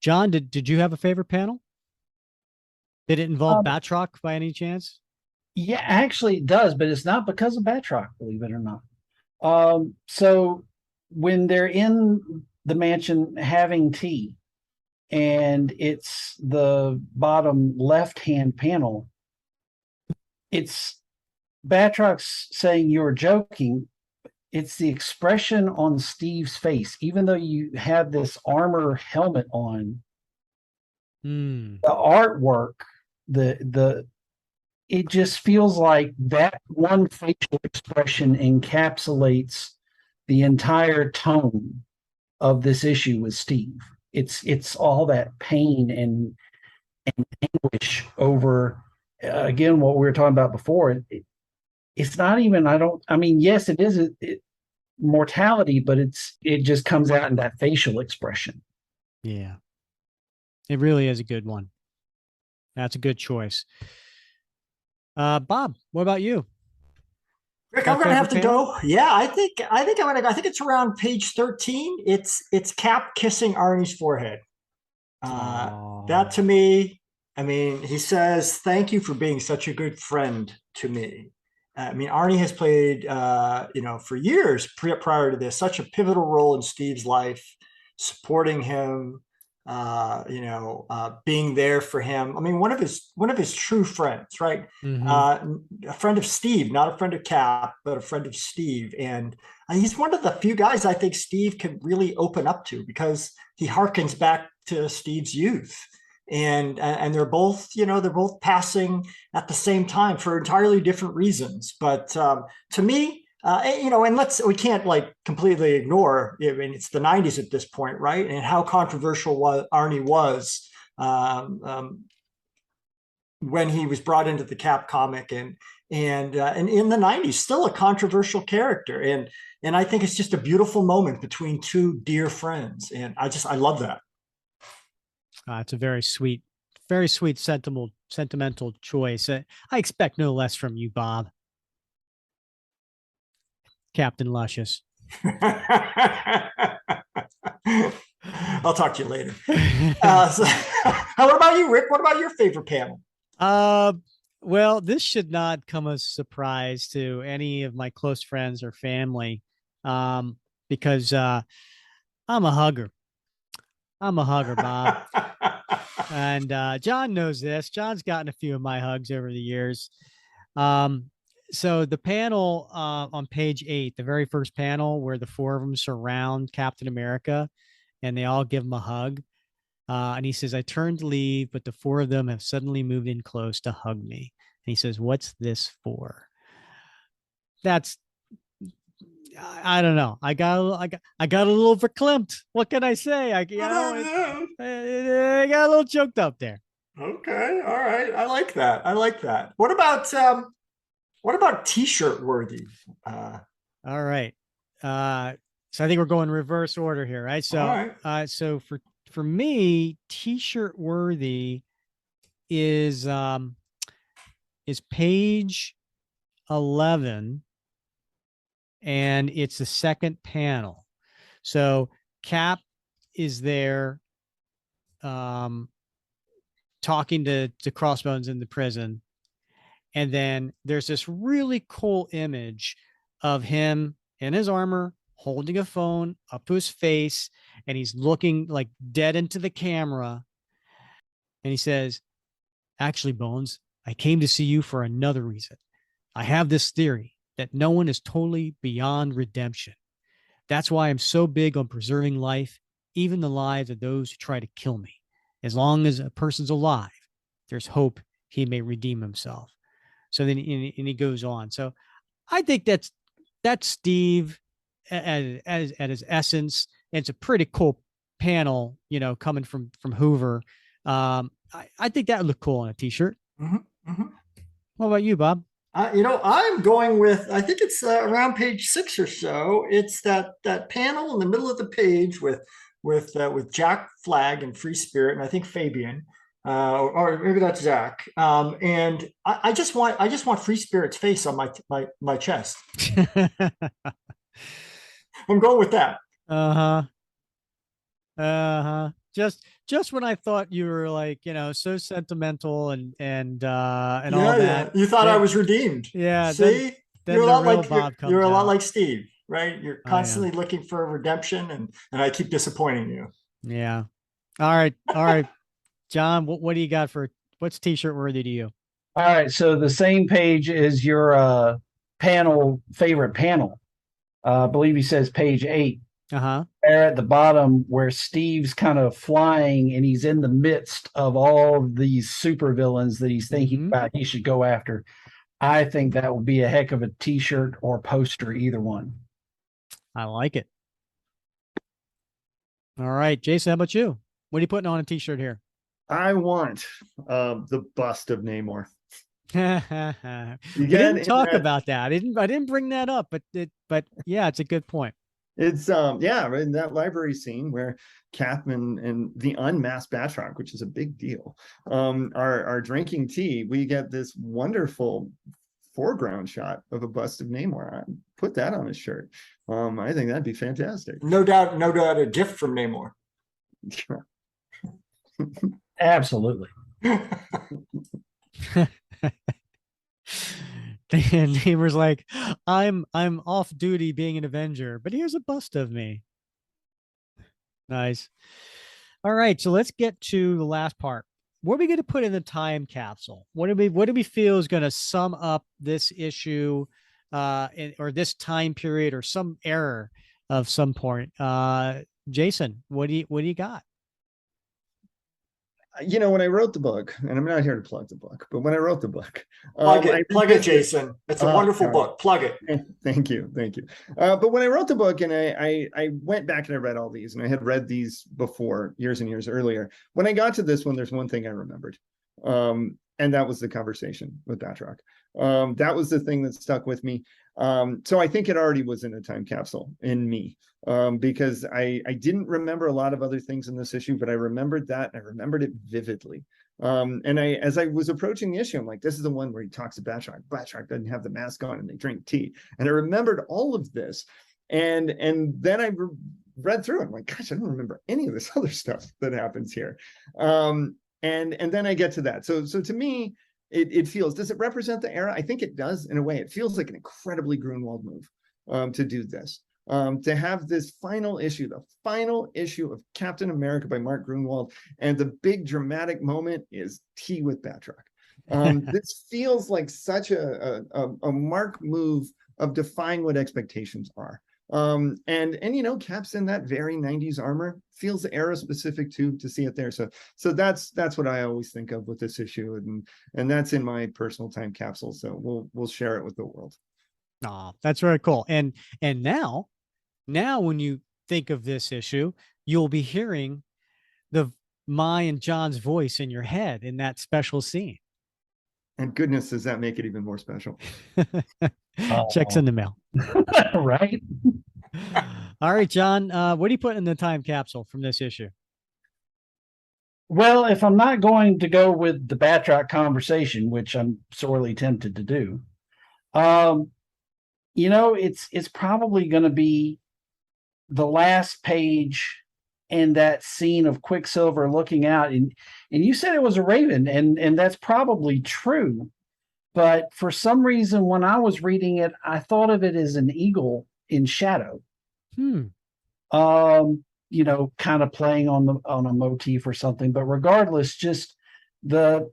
John, did you have a favorite panel? Did it involve Batroc by any chance? Yeah, actually it does, but it's not because of Batroc, believe it or not. So when they're in the mansion having tea, and it's the bottom left-hand panel, it's Batroc's saying you're joking. It's the expression on Steve's face, even though you have this armor helmet on. The artwork, it just feels like that one facial expression encapsulates the entire tone of this issue with Steve. It's all that pain and anguish over, again, what we were talking about before. It's not even, yes, it is mortality, but it just comes out in that facial expression. Yeah. It really is a good one. That's a good choice. Bob, what about you? Rick, I'm gonna have to go. Yeah, I think I'm gonna go. I think it's around page 13. It's Cap kissing Arnie's forehead. That to me, he says, "Thank you for being such a good friend to me." Arnie has played, for years prior to this, such a pivotal role in Steve's life, supporting him, being there for him. One of his true friends, right? A friend of Steve, not a friend of Cap, but a friend of Steve. And he's one of the few guys I think Steve can really open up to, because he harkens back to Steve's youth. And they're both passing at the same time for entirely different reasons. But to me, and we can't completely ignore, it's the 90s at this point, right? And how controversial Arnie was when he was brought into the Cap comic, and in the 90s, still a controversial character. And I think it's just a beautiful moment between two dear friends. And I love that. It's a very sweet, sentimental choice. I expect no less from you, Bob. Captain Luscious. I'll talk to you later. What about you, Rick? What about your favorite panel? Well, this should not come as a surprise to any of my close friends or family, because I'm a hugger. Bob. And John knows this. John's gotten a few of my hugs over the years. So the panel on page 8, the very first panel where the four of them surround Captain America and they all give him a hug. And he says, I turned to leave, but the four of them have suddenly moved in close to hug me. And he says, what's this for? I don't know. I got a little verklempt. What can I say? I got a little choked up there. Okay. All right. I like that. What about t-shirt worthy? All right. So I think we're going reverse order here, right? So, so for me, t-shirt worthy is page 11, and it's the second panel. So Cap is there, talking to Crossbones in the prison. And then there's this really cool image of him in his armor holding a phone up to his face, and he's looking like dead into the camera. And he says, "Actually, Bones, I came to see you for another reason. I have this theory that no one is totally beyond redemption. That's why I'm so big on preserving life, even the lives of those who try to kill me. As long as a person's alive, there's hope he may redeem himself." So then and he goes on. So I think that's Steve at his essence. And it's a pretty cool panel, coming from Hoover. I think that would look cool on a t-shirt. Mm-hmm, mm-hmm. What about you, Bob? I'm going with, I think it's around page 6 or so. It's that panel in the middle of the page with Jack Flag and Free Spirit, and I think Fabian, or maybe that's Zach. And I just want Free Spirit's face on my chest. I'm going with that. Just when I thought you were like, so sentimental and all Yeah. that. You thought I was redeemed. Yeah. See, then you're a lot like Bob you're a lot out. like Steve, right? You're constantly looking for redemption, and I keep disappointing you. Yeah. All right. John, what do you got what's t-shirt worthy to you? All right. So the same page is your favorite panel. I believe he says page 8. There at the bottom where Steve's kind of flying and he's in the midst of all of these supervillains that he's thinking about he should go after. I think that would be a heck of a t-shirt or poster, either one. I like it. All right, Jason, how about you? What are you putting on a t-shirt here? I want the bust of Namor. We didn't talk about that. I didn't bring that up, but yeah, it's a good point. It's in that library scene where Cap and the unmasked Batroc, which is a big deal, are drinking tea. We get this wonderful foreground shot of a bust of Namor. I put that on his shirt. I think that'd be fantastic. No doubt, a gift from Namor. Absolutely. And Namor's like, I'm off duty being an Avenger, but here's a bust of me. Nice. All right, so let's get to the last part. What are we going to put in the time capsule? What do we feel is going to sum up this issue, or this time period, or some error of some point? Jason, what do you got? When I wrote the book, and I'm not here to plug the book, but when I wrote the book, plug it, Jason. It's a wonderful book. Plug it. Thank you. But when I wrote the book, and I went back and I read all these, and I had read these before years and years earlier. When I got to this one, there's one thing I remembered, and that was the conversation with Batroc. That was the thing that stuck with me. So I think it already was in a time capsule in me, because I didn't remember a lot of other things in this issue, but I remembered that. I remembered it vividly. And as I was approaching the issue, I'm like, this is the one where he talks to Batroc. Batroc doesn't have the mask on and they drink tea. And I remembered all of this. And then I read through it. I'm like, gosh, I don't remember any of this other stuff that happens here. And then I get to that. So to me, it feels, does it represent the era? I think it does in a way. It feels like an incredibly Gruenwald move to do this. To have this final issue, the final issue of Captain America by Mark Gruenwald, and the big dramatic moment is tea with Batroc. This feels like such a Mark move of defying what expectations are. And Cap's in that very 90s armor, feels era specific to see it there. So that's what I always think of with this issue, and that's in my personal time capsule. So we'll share it with the world. Oh, that's very cool. And now when you think of this issue, you'll be hearing my and John's voice in your head in that special scene. And goodness, does that make it even more special? Checks in the mail. Right. All right, John, what do you put in the time capsule from this issue? Well, if I'm not going to go with the Batroc conversation, which I'm sorely tempted to do, it's probably going to be the last page and that scene of Quicksilver looking out, and you said it was a raven, and that's probably true. But for some reason, when I was reading it, I thought of it as an eagle in shadow. You know, kind of playing on a motif or something. But regardless, just the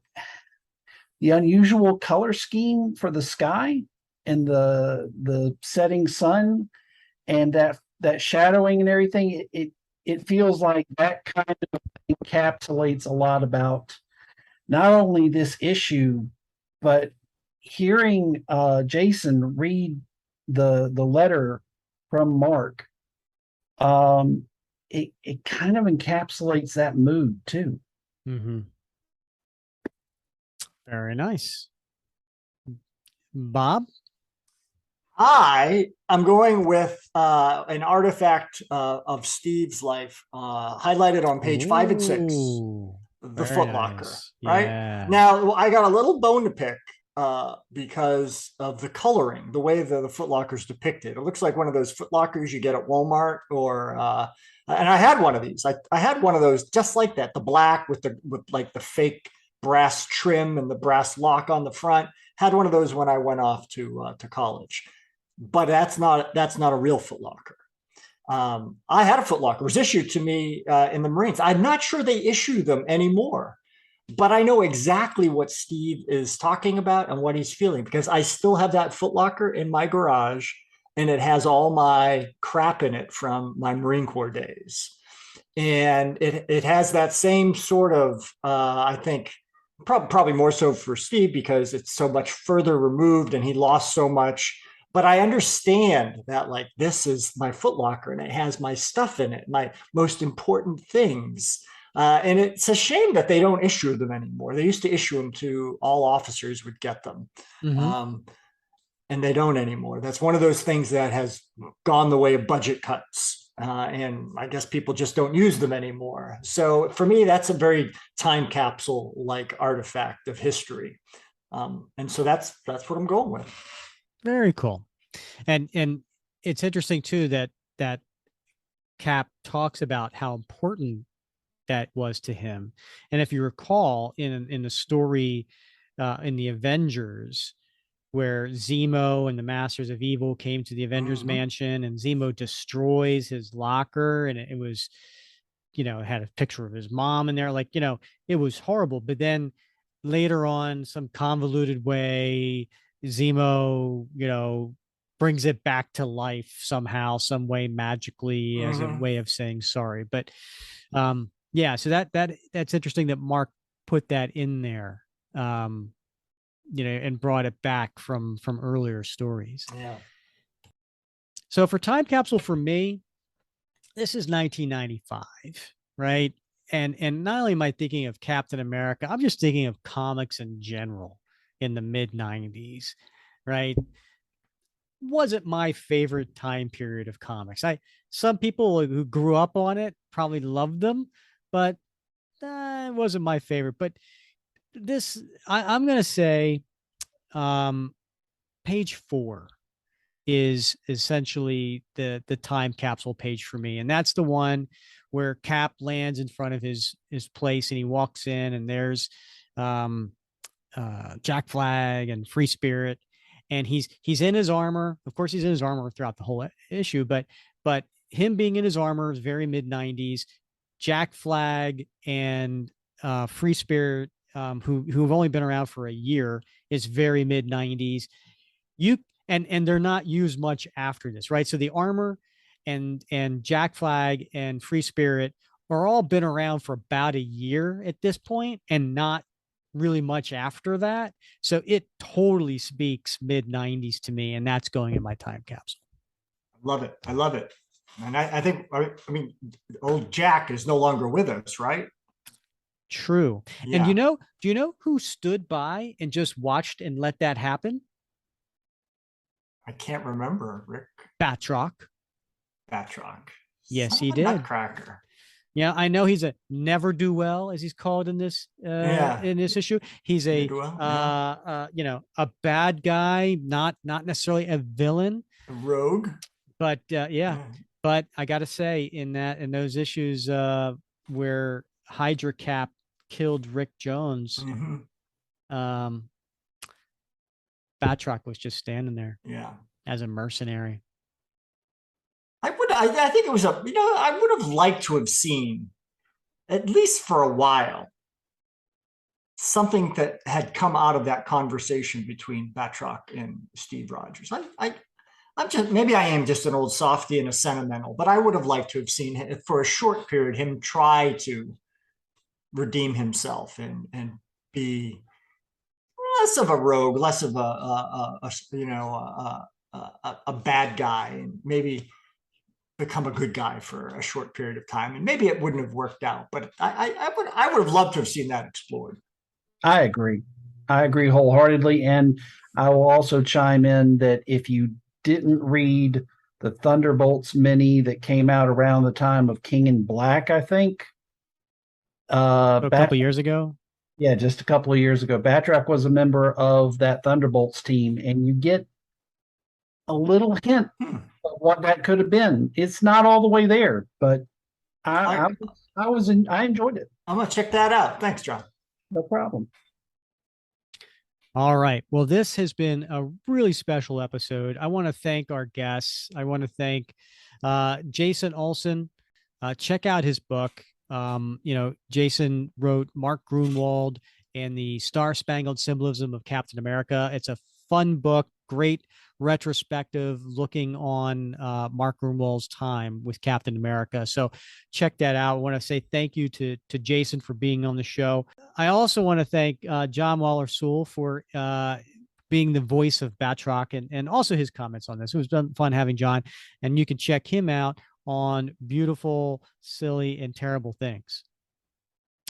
unusual color scheme for the sky and the setting sun and that shadowing and everything, it feels like that kind of encapsulates a lot about not only this issue, but hearing Jason read the letter from Mark, it kind of encapsulates that mood too. Very nice. Bob? I am going with an artifact of Steve's life, highlighted on page 5 and 6, the footlocker. Nice. Right? Yeah. Now, I got a little bone to pick because of the coloring, the way the footlocker is depicted. It looks like one of those footlockers you get at Walmart, or and I had one of these. I had one of those just like that, the black with like the fake brass trim and the brass lock on the front. Had one of those when I went off to college. But that's not a real footlocker. I had a footlocker. It was issued to me in the Marines. I'm not sure they issue them anymore, but I know exactly what Steve is talking about and what he's feeling, because I still have that footlocker in my garage, and it has all my crap in it from my Marine Corps days. And it has that same sort of, I think, probably more so for Steve because it's so much further removed and he lost so much. But I understand that, like, this is my footlocker and it has my stuff in it, my most important things. And it's a shame that they don't issue them anymore. They used to issue them to all officers would get them. And they don't anymore. That's one of those things that has gone the way of budget cuts. And I guess people just don't use them anymore. So for me, that's a very time capsule like artifact of history. And so that's what I'm going with. Very cool. And it's interesting too that Cap talks about how important that was to him. And if you recall in the story in the Avengers, where Zemo and the Masters of Evil came to the Avengers mansion, and Zemo destroys his locker, and it was, it had a picture of his mom in there, like, it was horrible. But then later on, some convoluted way, Zemo, brings it back to life somehow, some way, magically, as a way of saying sorry. But yeah, so that's interesting that Mark put that in there, and brought it back from earlier stories. Yeah. So for time capsule for me, this is 1995, right? And not only am I thinking of Captain America, I'm just thinking of comics in general in the mid 90s, right? Wasn't my favorite time period of comics. Some people who grew up on it probably loved them, but it wasn't my favorite. But this, I'm going to say, page 4 is essentially the time capsule page for me. And that's the one where Cap lands in front of his place, and he walks in, and there's Jack Flag and Free Spirit, and he's in his armor. Of course, he's in his armor throughout the whole issue, but him being in his armor is very mid 90s. Jack Flag and Free Spirit, who've only been around for a year, is very mid 90s. And they're not used much after this, right? So the armor and Jack Flag and Free Spirit are all been around for about a year at this point, and not really much after that. So it totally speaks mid 90s to me, and that's going in my time capsule. I love it. And I think, I mean, old Jack is no longer with us, right? True. Yeah. And do you know who stood by and just watched and let that happen? I can't remember, Rick. Batroc. Yes, he did. Nutcracker. Yeah, I know he's a never do well, as he's called in this in this issue. He's a a bad guy, not necessarily a villain, a rogue. but yeah. But I got to say, in those issues where Hydra Cap killed Rick Jones, Mhm. Batroc was just standing there Yeah. as a mercenary. I think it was I would have liked to have seen, at least for a while, something that had come out of that conversation between Batroc and Steve Rogers. I'm just, maybe I am just an old softy and a sentimental, but I would have liked to have seen, for a short period, him try to redeem himself and be less of a rogue, less of a bad guy, and maybe become a good guy for a short period of time. And maybe it wouldn't have worked out, but I would have loved to have seen that explored. I agree. I agree wholeheartedly. And I will also chime in that if you didn't read the Thunderbolts mini that came out around the time of King in Black, I think. A couple years ago. Yeah, just a couple of years ago. Batroc was a member of that Thunderbolts team, and you get a little hint of what that could have been. It's not all the way there, but I enjoyed it. I'm gonna check that out. Thanks, John. No problem. All right. Well, this has been a really special episode. I want to thank our guests. I want to thank Jason Olsen. Check out his book. Jason wrote Mark Gruenwald and the Star Spangled Symbolism of Captain America. It's a fun book, great retrospective looking on Mark Gruenwald's time with Captain America. So check that out. I want to say thank you to Jason for being on the show. I also want to thank John Waller-Sewell for being the voice of Batroc and also his comments on this. It was fun having John, and you can check him out on Beautiful, Silly, and Terrible Things.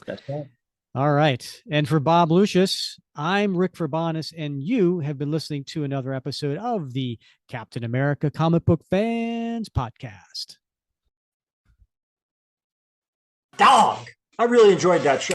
That's right. All right. And for Bob Lucius, I'm Rick Verbanis, and you have been listening to another episode of the Captain America Comic Book Fans Podcast. Dog! I really enjoyed that show.